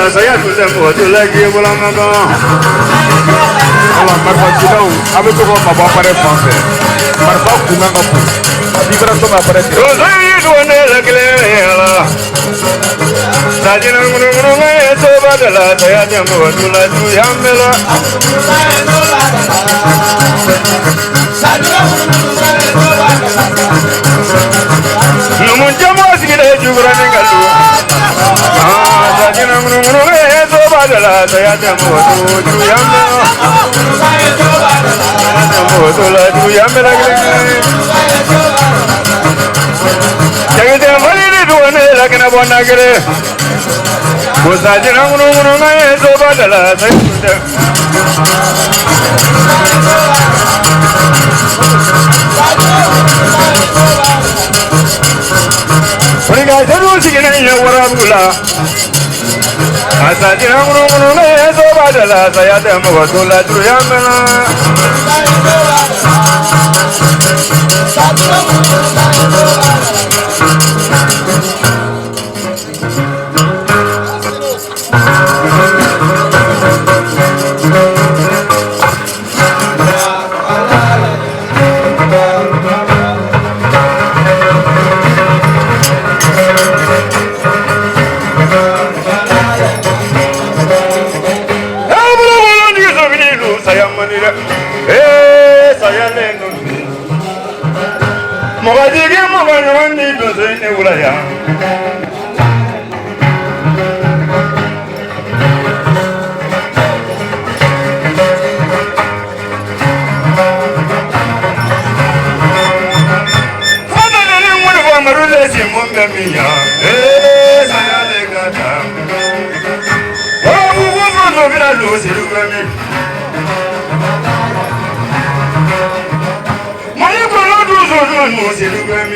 saya sudah buat lagi pulang agak. Allah berfakirau, kami tu kau bawa pada français. Berfak dengan apa? Diberi tu apa pada? Saya itu anda lagi lelah. Sajina guru itu adalah saya yang buat lagi yang bela. Namun jamu segera juga nenggalu. Sajina guru itu adalah saya yang buat yang bela. Buat lagi yang bela. Jangan jangan ini dua ni lagi nak buat negeri. Sajina guru itu adalah saya. Mereka terus segini yang orang pula. Sajina guru itu adalah saya yang buat lagi yang bela. manira saya leno mogajige moganyoni dozene ulaya Marule si munga miya saya legada oh no mira luz ilumina mali ko lo du so no si ilumina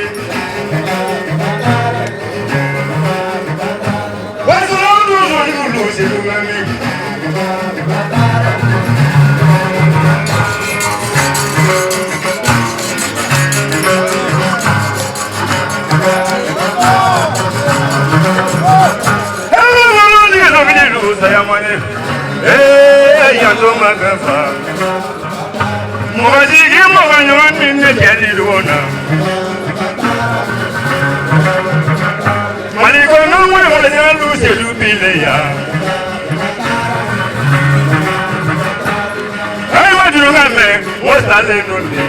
wa so lo du so no si ilumina saya mane yanto magafa mogajige moganyoni ne jadi dona maliko no mo mo nyalu se lubile ya ay wajuru ngame wostale no ni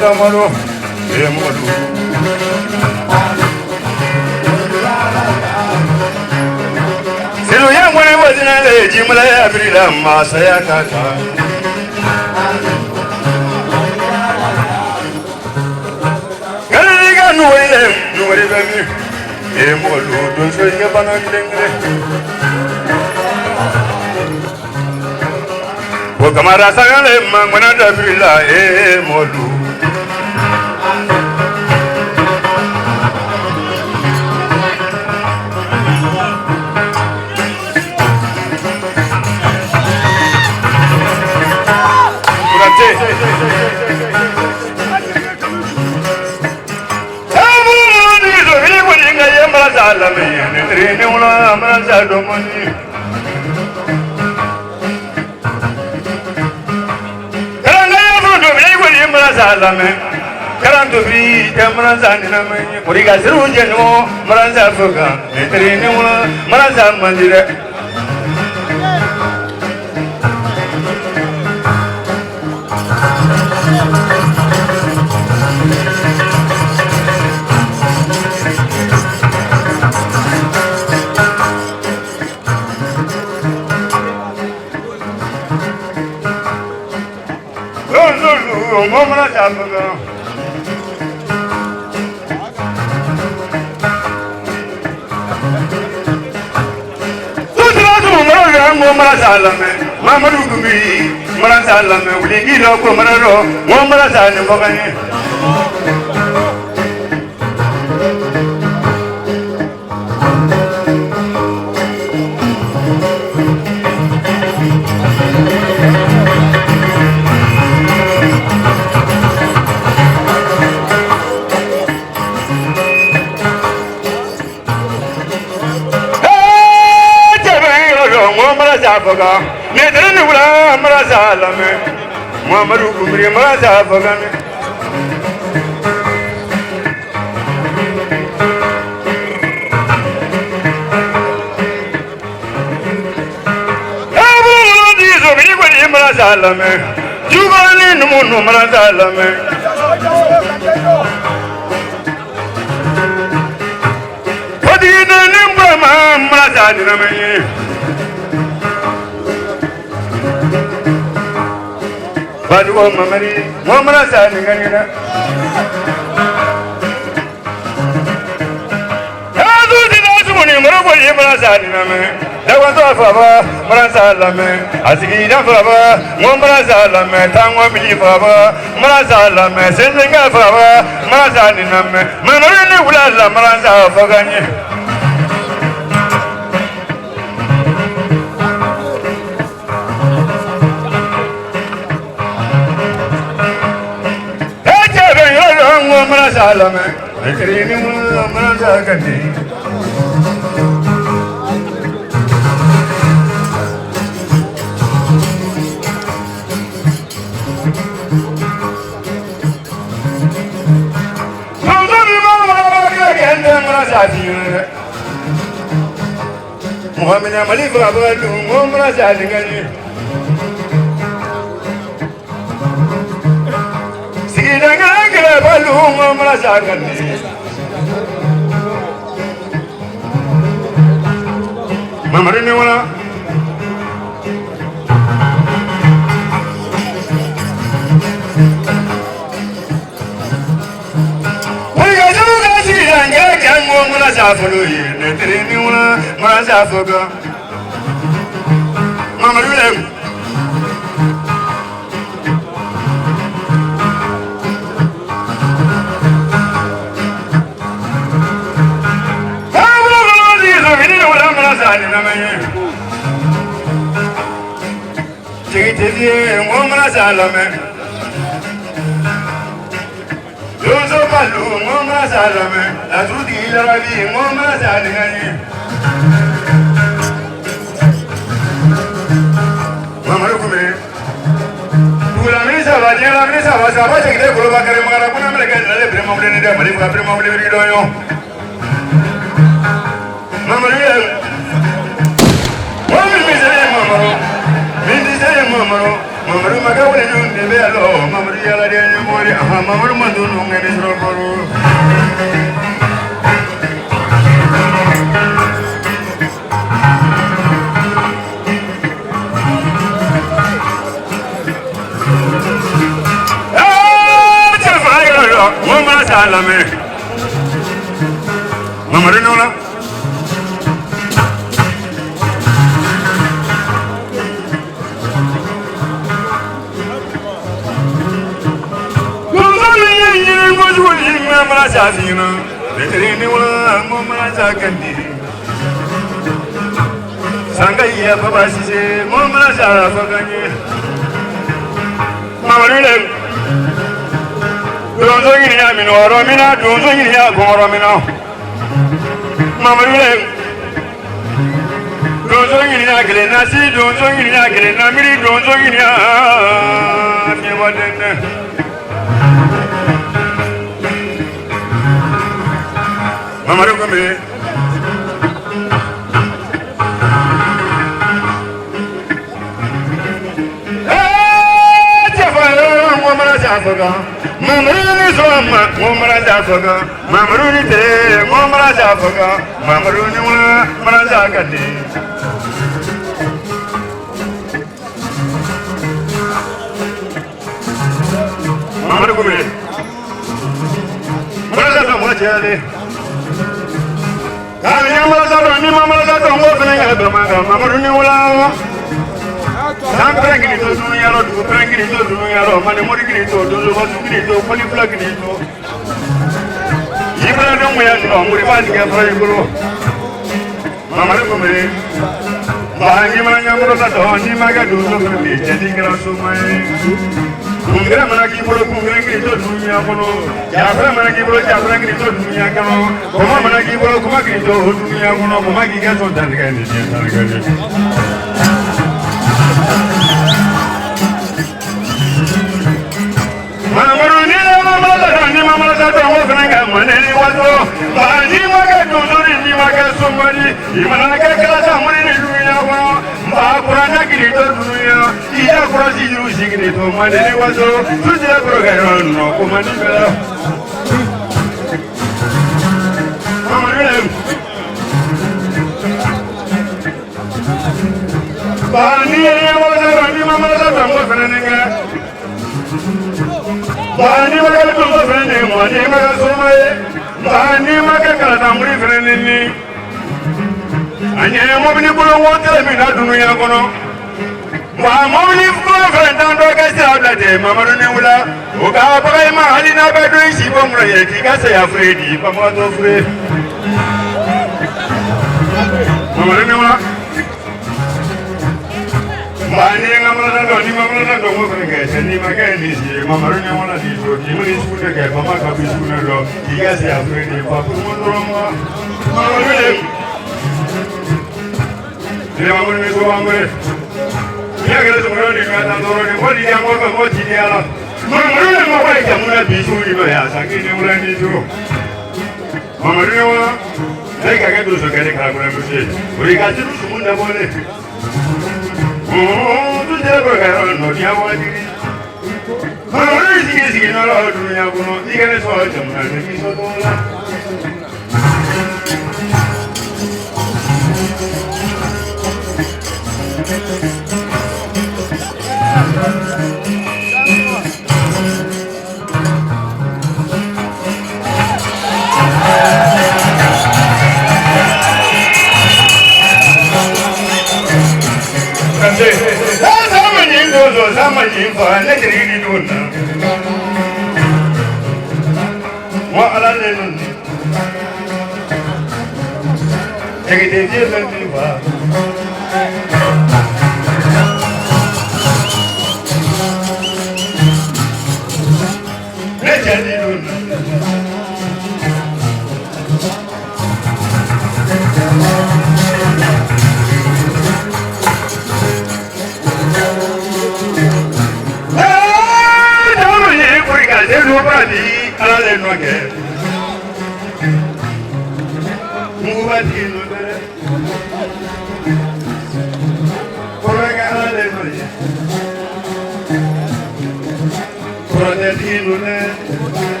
Tamaro, Emodu. Silu yangu ni wazina le jimla ya brila masaya kaka. Galiliga nuwele bemi. Emodu donso ye bana ngengre. O kamara sagale mangwana da brila emodu. Karanto bi tamranza ninamani kuriga sirujeno maranza fuga netrene wala maranza mandira no maranza fuga Mamadu Gumi, Marasalame, Uligilo, Comararo, Momarasan, Bogani. Foga, Nedrin Wula Marasalame, Mamadu Gumri Marasa Fogame. Everyone is of Marasalame, Juvan in Munu Marasalame. What did the name Marasalame? Badu mamari, mamara sa ningana. Adu dinasu muni marabu yemara sa niname. Dawanto afaba, marasa lame. Asigi dafaba, mamara sa lame. Tangwa mili faba, marasa lame. Senzenga faba, marasa niname. Manori ni wula marasa foganye. Salame, Ekrini Muraza Gandhi. Muhammad Ali Babalu, Muraza Gandhi. Balu Maraza Gandhi. Mamari wala. Oya juga siranga kango Maraza Fuluyi, netrini wala Maraza Foga. Mamari Momra Salame, Jozo Palu, Momra Salame, La Trudi Ravi, Momra Salame, Mamarukume, Pula Misa, Vajana Misa, was a watching the Pulvakari Marapuna, the Primoblin, the Marifa Primoblin, Mamaria, what is Mamaro? Mamaro. Mamaru magawale nunde belo, mamaru yala de nyamori, aha mamaru mandunu ngene zrokoru. Mama salame, mamaru nuna. Mama Safina, veterini wala mama Sakandi. Sangaya Baba Sise, mama Safagani. Mama Rule, don't so in Yamino, Romina, don't so in Yakomina. Mama Rule, don't so in Yakalena, see, don't so in Yakalena, Miri, don't so in Yakalena. Mamaru kami, Jafara, Mama Jafaga, Mamaru ni Soma, Mama Jafaga, Mamaru ni Te, Mama Jafaga, Mamaru ni Mama Jagadi. Mamaru kami, Mama Jafaga jale. Kami mama satu ni mama satu ngor pengen bermain, mama dunia ulang. Sampai gini tu dunia lo, sampai gini tu dunia lo, mana mori gini tu, dulu waktu gini tu, poli pula gini tu. Ibu ada muya tu, muri pas dia pergi guru. Mama tu kembali. Bahangi mana yang mula satu, ni maga dulu kembali, jadi kena sumai. Kungira mana kibolo kungira gini tu dunia kono, jafra mana kibolo jafra gini tu dunia kono, koma mana kibolo koma gini tu dunia kono, koma giga tu dan gini dia dan gini. Mamaru ni mama satu orang penangga mana ni waktu, bahani maga dulu ni maga sumari, imana kelas amri ni dunia kono. Kurang gini tu dunia, tidak kurang sih gini tu mana ni waktu, sudah bergerak no, kumani bela. Mamaru, bahani mama satu orang penangga. Bahani maga dulu penangga, mana maga sumai, bahani maga kelas amri penangga ni. Anya mobili kulo wote mina dunia kono. Wa mobili kulo frenda ndo kasi abla mamaru ne wula. Uka bagai ma halina bedu isi bomra ye kika se Fredi pamato fre. Mamaru ne wula. Bani ngamala ndo ni mamala ndo mo frega ni magani si mamaru ne wula di do ni muri sune ke mama ka bisune ndo kika se Fredi papu mo ndo ma. Mamaru ne Dia mahu ni semua ambil. Dia kena semua ni kata orang ni. Kau dia mahu kau jadi ala. Mamaru ni mahu baik jamu ni bisu ni bayar. Sakit ni ulah ni tu. Mamaru ni mahu. Saya kakek tu suka ni kalau orang bersih. Beri kasih tu semua dah boleh. Tu dia bergerak. Dia mahu diri. Mamaru ni sikit-sikit nak dunia kuno. Dia kena soal jamu ni bisu tu lah. Sama nyimpa na jadi di dona. Wa ala lenun. Jadi dia nanti wa. Na jadi dona. Nobody, I don't know again. Nobody, nobody. For I got a little.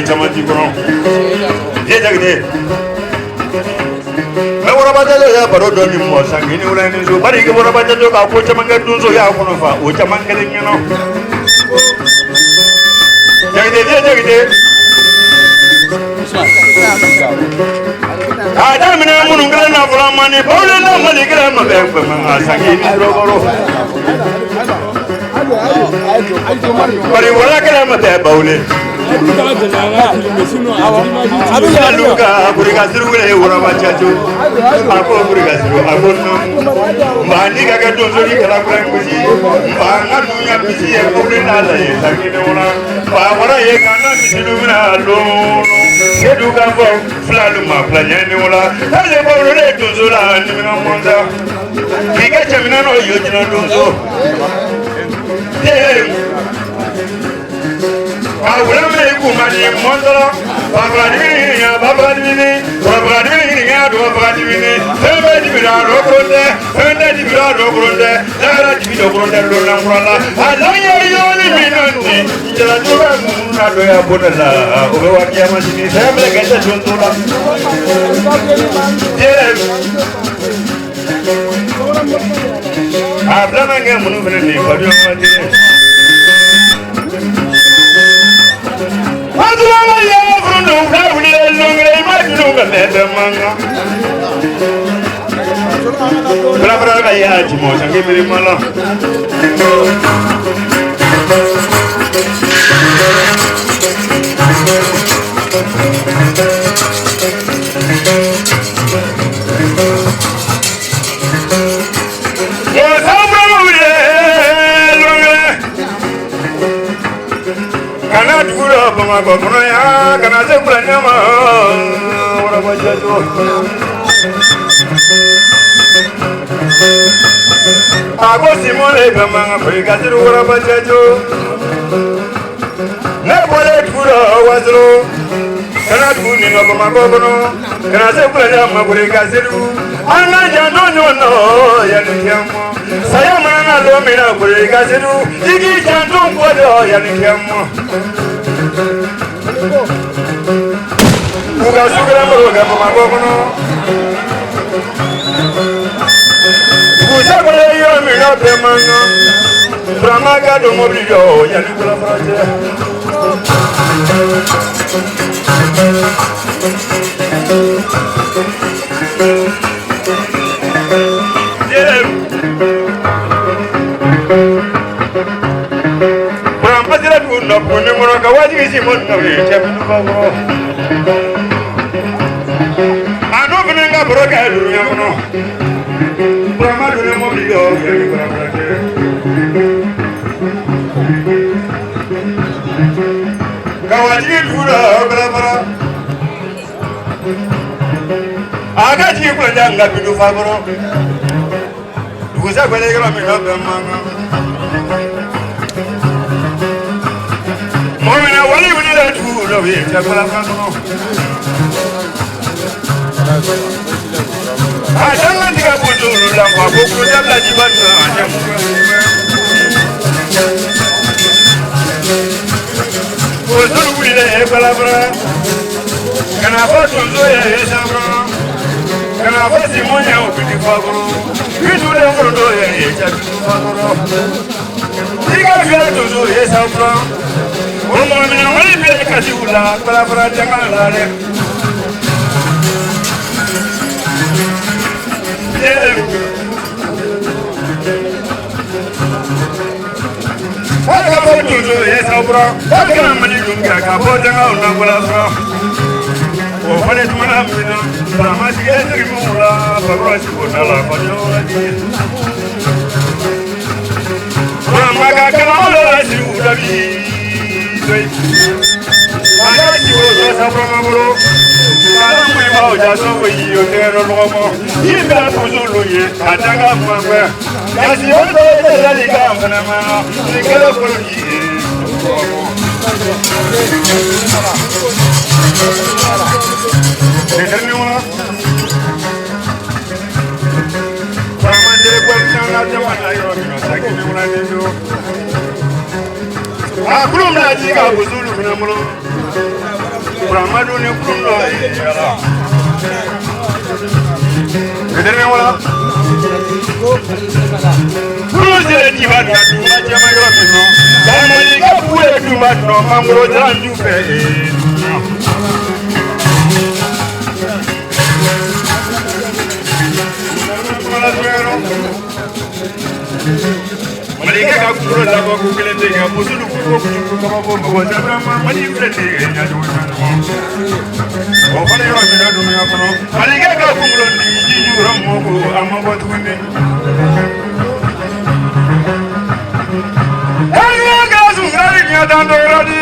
chamati kono ye jagde me wora bajajo ya baro do mi mo sangini wala ni so bari ke wora bajajo ka ko chamanga dunzo ya kono fa o chamanga le ngeno jagde ada mina munu ngala na fula mani bawle na mali gira ma be ko ma sangini rogoro bari wala kala ma be bawle aluka kuriga sirugule wora bachacho ako kuriga siru ako mbani kaga donzo ni kala kura nguji mbanga dunya bisi e bawle na la ye sangini wala ba wala ye kana misilu mina lo eduka fo flalu ma planyani wala ale bawle le donzo la ni mina monza kiga chamina no yojina donzo awulam le kumani mondoro babadini ya babadini ya do babadini sebe di biraro konde sebe di biraro konde dara di biraro konde lo na murala alaya yoni minoni jara tuba na do ya bodala o be wakia majini sebe le kete jontola ablana nge munu bene ni badio majini Adulama ya frundo kabuli longre majunga nende manga Bra bra ga ya chimo sange mere mala Ya sabra mule longre kana duro bama ko kono ya kana se kula nyama ora bajajo ago simole bama ko ikasiru ora bajajo na bole duro wazro kana duni no bama ko kono kana se kula nyama ko ikasiru ana jano no ya niamo saya mana lo mira ko ikasiru digi janto ko do ya niamo Uga sugra mboga mama gono Uga bole yo mi na temanga Bramaga do mobilio ya ni kula fraje no pone moro ka waji si mon no ye chabu ba go ano benenga broka lu ya no brama do mo bi yo ye ni brama ke ka waji dura brama aga ji ko janga bi do fa bro du sa ko le ga mi no brama Momina wali wini la tu lo bi chakala kano Ajanga diga bodo la kwa boku dabla jibana ajamu Ozuru wili le ebalabra Kana foto nzoya esabra Kana fosi monya opiti fagoro Vitu le ngodo ya echabi fagoro Diga fira tozo esabra Omo mina wali bele kasi ula para jangan lare. Ada apa tu tu ya sabra? Ada mani dunga kapo jangan ula bola sabra. Oh pada tu mana mina? Sama dia terima ula sabra si bola la pada lagi. Mama kakak ula si ula bi. Ada jiwa sabra mabro, kalau mau jasa wei yo tero lomo, ini dah tuzulu ye, ada kamu apa? Kasih orang tu dari kamu nama, ini kalau pergi. Ini mana? Paman jadi bukan ada mana yo, sakit ni mana itu. Aku belum lagi kau tuzulu nama lo. Ramadu ni kuno yala. Kedene wala. Kuno zile divan na tuma jama yo mino. Kama ni ka kule tuma no mangro jandu pe. Malika ka kuro la ko kule de ya musulu ko ko kama bo bo sabra ma mali frete ya do na o fane yo mi na do ya kono malika ka kuro ni ji ju ram mo ko amma bo tu ne ayya ga su ngari nya dan do radi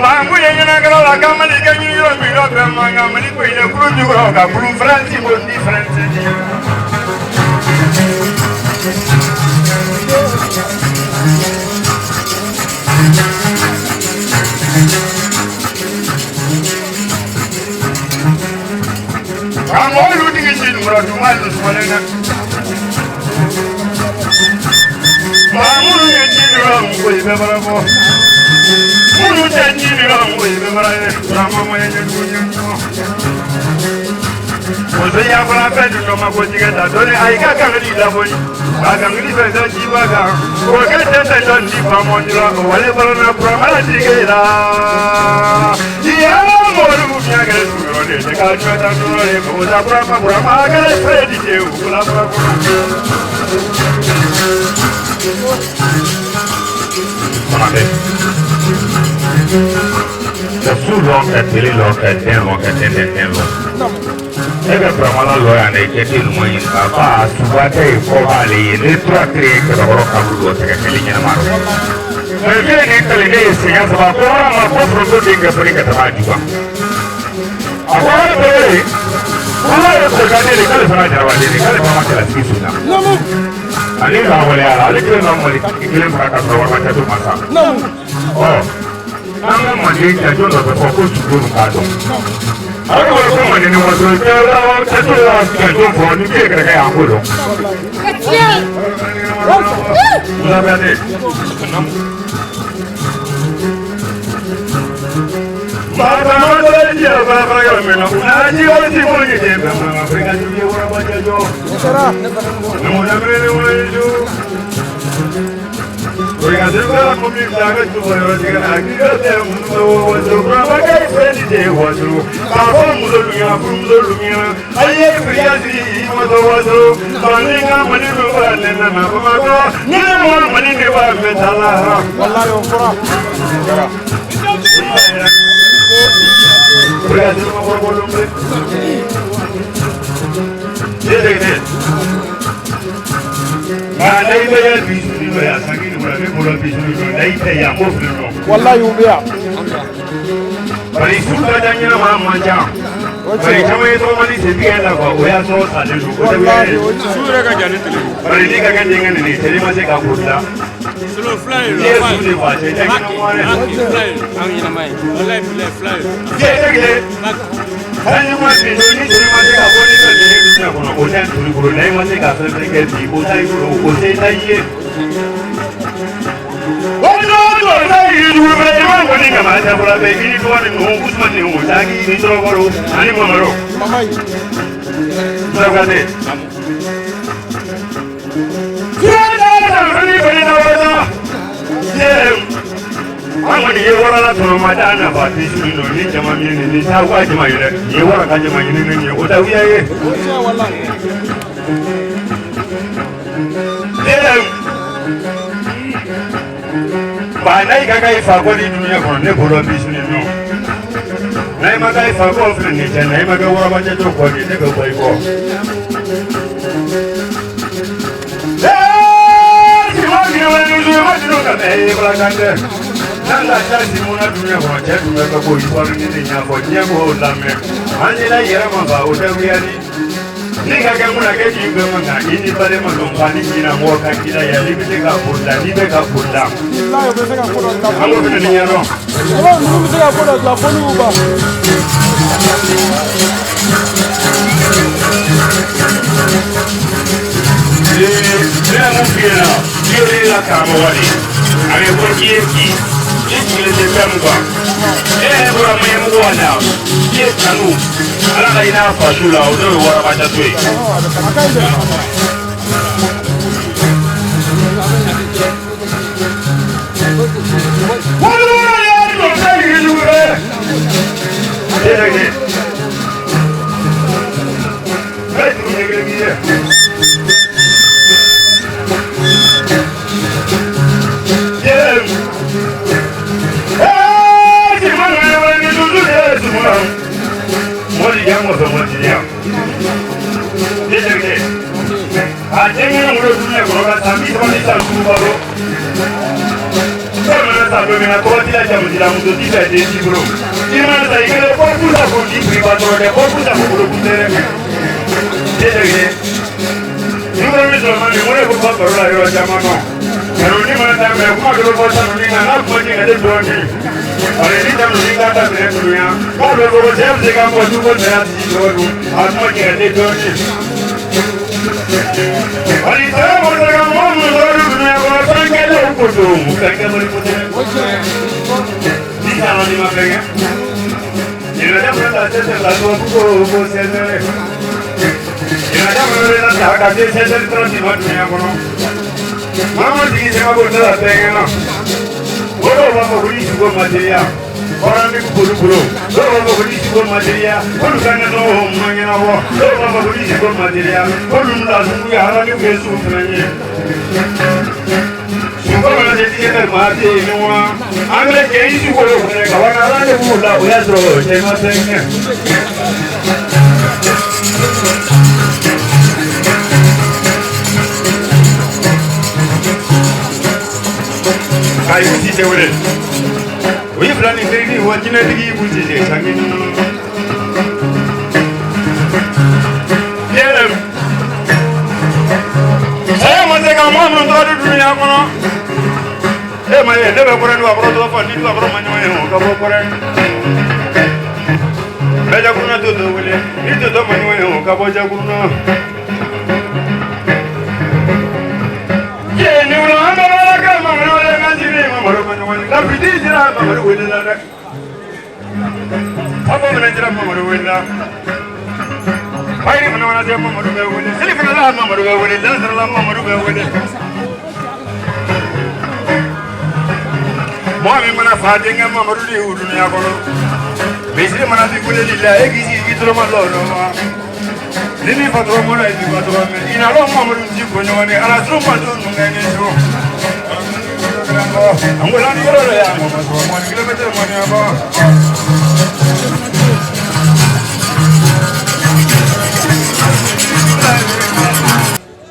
Mangu yang nak kalau lagi malika ni yo mi ro ba manga malika ina kuro ju ro ka kuro franci bo di franci Kamu lu tinggi sini murah cuma itu semuanya. Kamu lu janji orang boleh berapa? Kamu janji orang boleh berapa? Sama mana yang punya? Masa yang berapa tu nama kau jika tak boleh ayah kan di dalam ni, agak ni saya jiwa kan. Kau kan jangan di pamon juga, walaupun berapa peramal jika dah. Dia mahu punya kerja ni, sekarang kita turun ni, kau dah berapa agak fredi jauh, berapa. Mana? Sesuatu yang terlihat terlihat. Ega pramala loya ne keti lumayin apa subate ko bali ne trakre ke ro kabu do te kelinya maro ne ne kali ne siya sa ko ma ko pro dinga pari ka ta juga awal dole awal ko ga ne kali sana jarwa ne kali mama kala sisuna namu ali la wala ali ke na mali kile mara ka ro ma ta tu masa namu oh nanga mali ka jo no ko ko su ka do Aku baru mana ni masuk jalan, satu lagi tu phone ni kira kaya aku dong. Kecil. Berapa ni? 6. Mata mata dia berapa kali mana? Nanti orang si boleh je, mana mereka juga orang baca jo. Namun apa ni orang itu? Mereka juga mungkin sangat cuma orang jika akhirnya dia muncul berapa kali fredi dia muncul. Apa muncul ayah pria sih muncul. Palinga mani luar nena apa mago. Nena mau mani dewa betala. Wallahi orang. Pria juga mau bolong deh. Dia. Ada yang bayar bisu ni bayar, sakit berapa bola bisu ni, dah itu yang mau beli. Wallahi ubia. Bari suka janya mama jam. Bari cuma itu mani sedia lah, oya so ada dulu. Wallahi. Sudah kan jadi tu. Bari ni kan jangan ni, jadi masih kabur lah. Slow fly. Dia sudah baca, jadi mana? Fly, angin namai. Wallahi fly. Jadi. Hanya masih ni jadi masih kabur ni kan jadi dunia kono. Ojan tulu ni masih kabur ni kan di otai kono, otai lagi. Ini kama aja bola begini tuan ini Usman ini lagi ini terus baru ani mamaro. Mamai. Berapa ni? Ini beri nama. Angin ini orang lah tuan macam mana bati sulu ni cuma ni tahu aja macam ni. Ini orang kan cuma ni udah biar ye. Banai kagai fago di dunia kono ne bola bisni no. Nai magai fago freni je nai magai wara baca to ko ni ne ko bai ko. Si ma ni wani ni ma ni no ka be bla kande. Nanda chasi mona dunia kono je dunia ko ko iparu ni nya ko nya ko la me. Ani la yera ma ba o de wiani. Ni kagai muna ke jinga manga ini bare ma lo pani kina mo ka kila ya libite ka pulla ni be ka pulla. Kamu kena dengar dong. Kalau belum bisa apa dah telepon ubah. Dia mungkin lah. Dia kamu wali. Ada pergi. Iskile de Kamwa. Bora Mayamu Wana. Yes, Kanu. Ala ina Fasula, Odo Warabajatwe.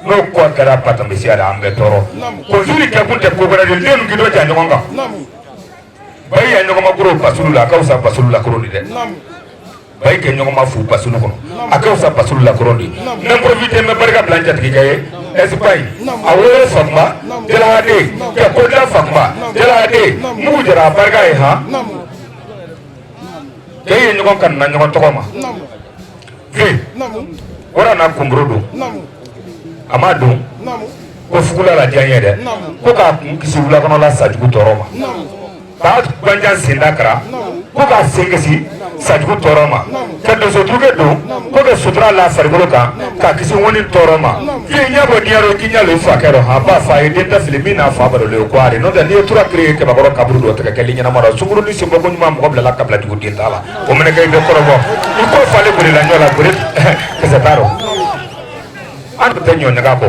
No kwa kara pata mesiara ambe toro. Kozuri kakunte kogora de lenu kido cha nyonga. Bai ya nyonga makuro pasulula kausa pasulula kuroni de. Bai ke nyonga mafu pasulu kono. Akausa pasulula kuroni. Na profite me barka blanja tikaye. Espai. Awore fakma delade. Ke koda fakma delade. Mu jara barka e ha. Ke nyonga kan na nyonga tokoma. Ke. Ora na kumbrodo. Amadu ko fugula la janye de ko ka kisi wula kono la sajugu toroma ba banja sindakra ko ka sengesi sajugu toroma ka do so tuge do ko ka sutra la fargolo ka kisi woni toroma ye nya bo diaro kinya le fa kero ha ba fa e denta filimina fa baro le ko ari no da ni tura kree ke ba baro kaburu do te ka linya na mara suguru ni simbo ko nyuma mo bla la kabla jugu dintala o mene kay be korobo ko fale ko la nyola bure ke sataro ante nyonya gako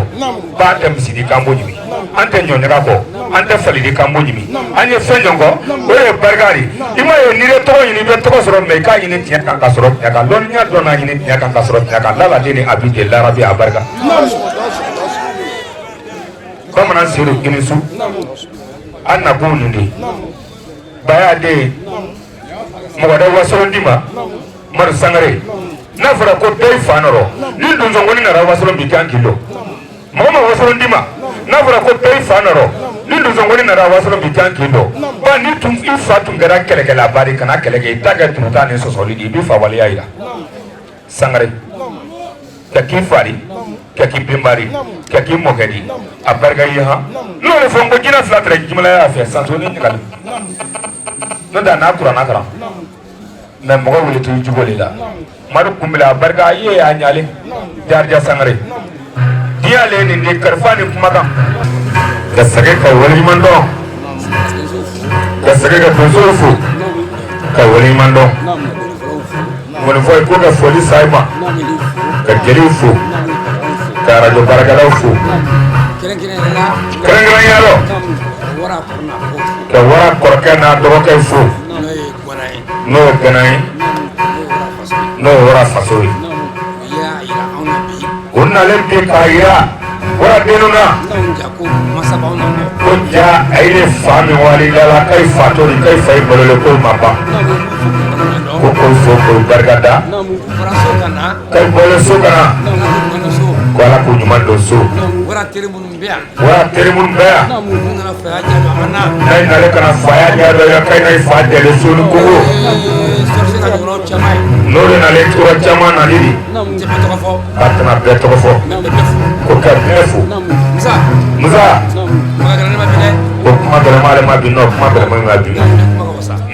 ba ante msidi kambo nyimi ante nyonya gako ante falidi kambo nyimi anye fenjongo ore bargari ima yo nire to yini be to soro me ka yini tiya kan kasoro ya kan don nya dona yini tiya kan kasoro ya kan lala dini abide la rabi abarga kama na siru kinisu anna bunu ndi baya de mo wada wasoro ndima mar sangare na fara ko dai fanoro ni dun zongoni na rawa solo bikan kilo mama wasoro ndima na fara ko dai fanoro ni dun zongoni na rawa solo bikan kilo ba ni tum ifatu ngara keleke la bari kana keleke itaga tunuta ne so solidi bi fa wali aida sangare kaki fari kaki bimbari kaki mogedi abarga yaha no le fongo jina flatre jimala ya fa sanso ni ngal no da na Qur'ana karam mais mɔgɔ wele tu jugo de la madu kumbila barka ye a ɲalen jarja sangare diyale ni de karfa ni kuma kan da sage ka waliman dɔn da sage ka donso fo ka waliman dɔn wani fɔ ko ka foli saima ka jeliw fo ka radio barakadaw fo kɛrɛnkɛrɛnya la ka wara kɔrɔkɛ n'a dɔgɔkɛ fo n'o ye gana ye n'o ye wara faso ye o nalen bi k'a yira wara dennu na ko ja a ye ne fa min walila la k'a ye fa to di k'a ye fa ye balolen k'o ma ban ko k'o fo k'o barika da k'a ye bɔlen so kana ko ala k'o ɲuman don so wara teri minnu bɛ yan n'a ye nale kana faya ɲɛ k'a ye na ye fa dɛlɛ so ni kogo n'o de nalen tora caman nali di a tɛna bɛɛ tɔgɔ fɔ ko ka bɛɛ fo musa ko kuma gɛlɛma ale ma bi nɔ kuma gɛlɛma ma bi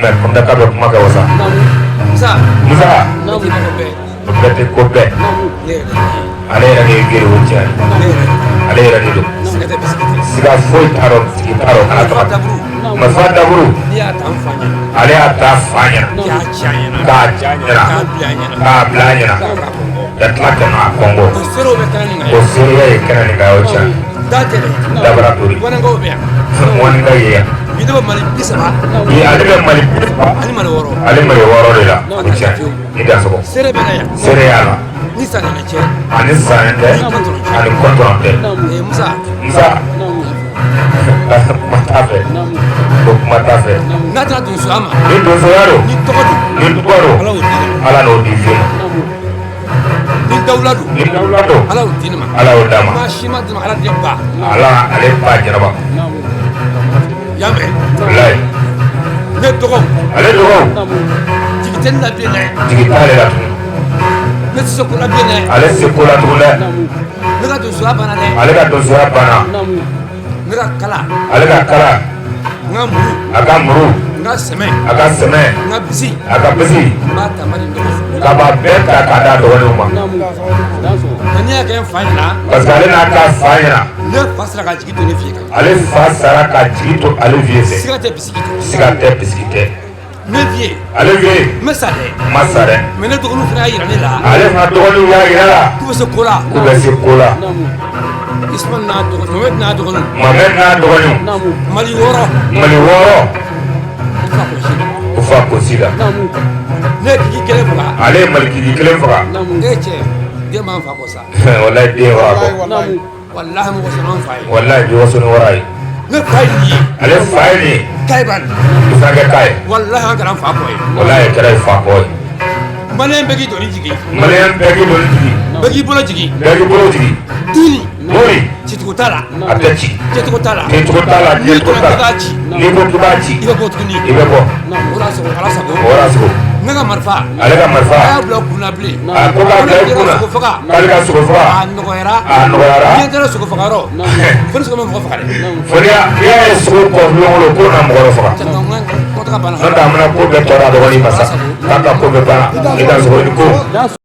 mais comme da k'a bɛ kuma kɛ wasa musa o bɛɛ tɛ ko bɛɛ ale yɛrɛ de ye gere o cɛ ale yɛrɛ de don siga foyi t'a rɔ tigi t'a rɔ ala tɔgɔ marifa daburu ale y'a ta fa ɲɛna k'a ja ɲɛna k'a bila a ɲɛna ka tila ka na a kɔngɔ o seereya ye kɛnɛ nin kan o cɛ dabara tori mɔnika ye yan ale bɛ mali ale mali wɔɔrɔ de la o cɛ i da sɔgɔ seereya la ani san tɛ ani kɔntɔn tɛ musa kuma t'a fɛ ko kuma t'a fɛ ni donsoya don ni tɔgɔ don ala n'o di fiye ni dawula don ala y'o d'a ma ala ale ba jɛnɛba walayi ale dɔgɔw jigi t'ale la tuguni ale se ko la tugun dɛ ale ka donsoya banna ale ka kala a ka muru a ka sɛmɛ a ka bisi k'a b'a bɛɛ ta k'a d'a dɔgɔninw ma parce que ale n'a ka fa ɲɛna ale fa sara ka jigi to ale vie fɛ siga tɛ bisigi tɛ ale vie ma sa dɛ ale fana dɔgɔninw y'a yira la k'u bɛ se ko la Mohamed n'a dɔgɔninw Mali wɔɔrɔ ko fa kosi la ale ye malikidi kelen faga walayi den faga kɔ walayi bi waso ni wara ye ale fa ye nin ye isankɛ k'a ye walayi kɛra ye fa kɔ ye maliyɛn bɛɛ k'i dɔnni jigi bɛɛ k'i bolo jigi Mori, citigo t'a la, a tɛ ci, cɛcogo t'a la, n'i ko k'i b'a ci, i bɛ bɔ, wara sogo, ne ka marifa, ale ka marifa, a y'a bila kunna bilen, a ko k'a bila i kunna, k'ale ka sogo faga, a nɔgɔyara, n'i taara sogo faga yɔrɔ, fo ni sogo ma mɔgɔ faga dɛ, fo n'i y'a ye sogo kɔfilon kɔnɔ k'o na mɔgɔ dɔ faga, n'o tɛ a mana ko bɛɛ tɔɔrɔ a dɔgɔnin ma sa, k'a ka ko bɛɛ banna, i ka sogo ni ko.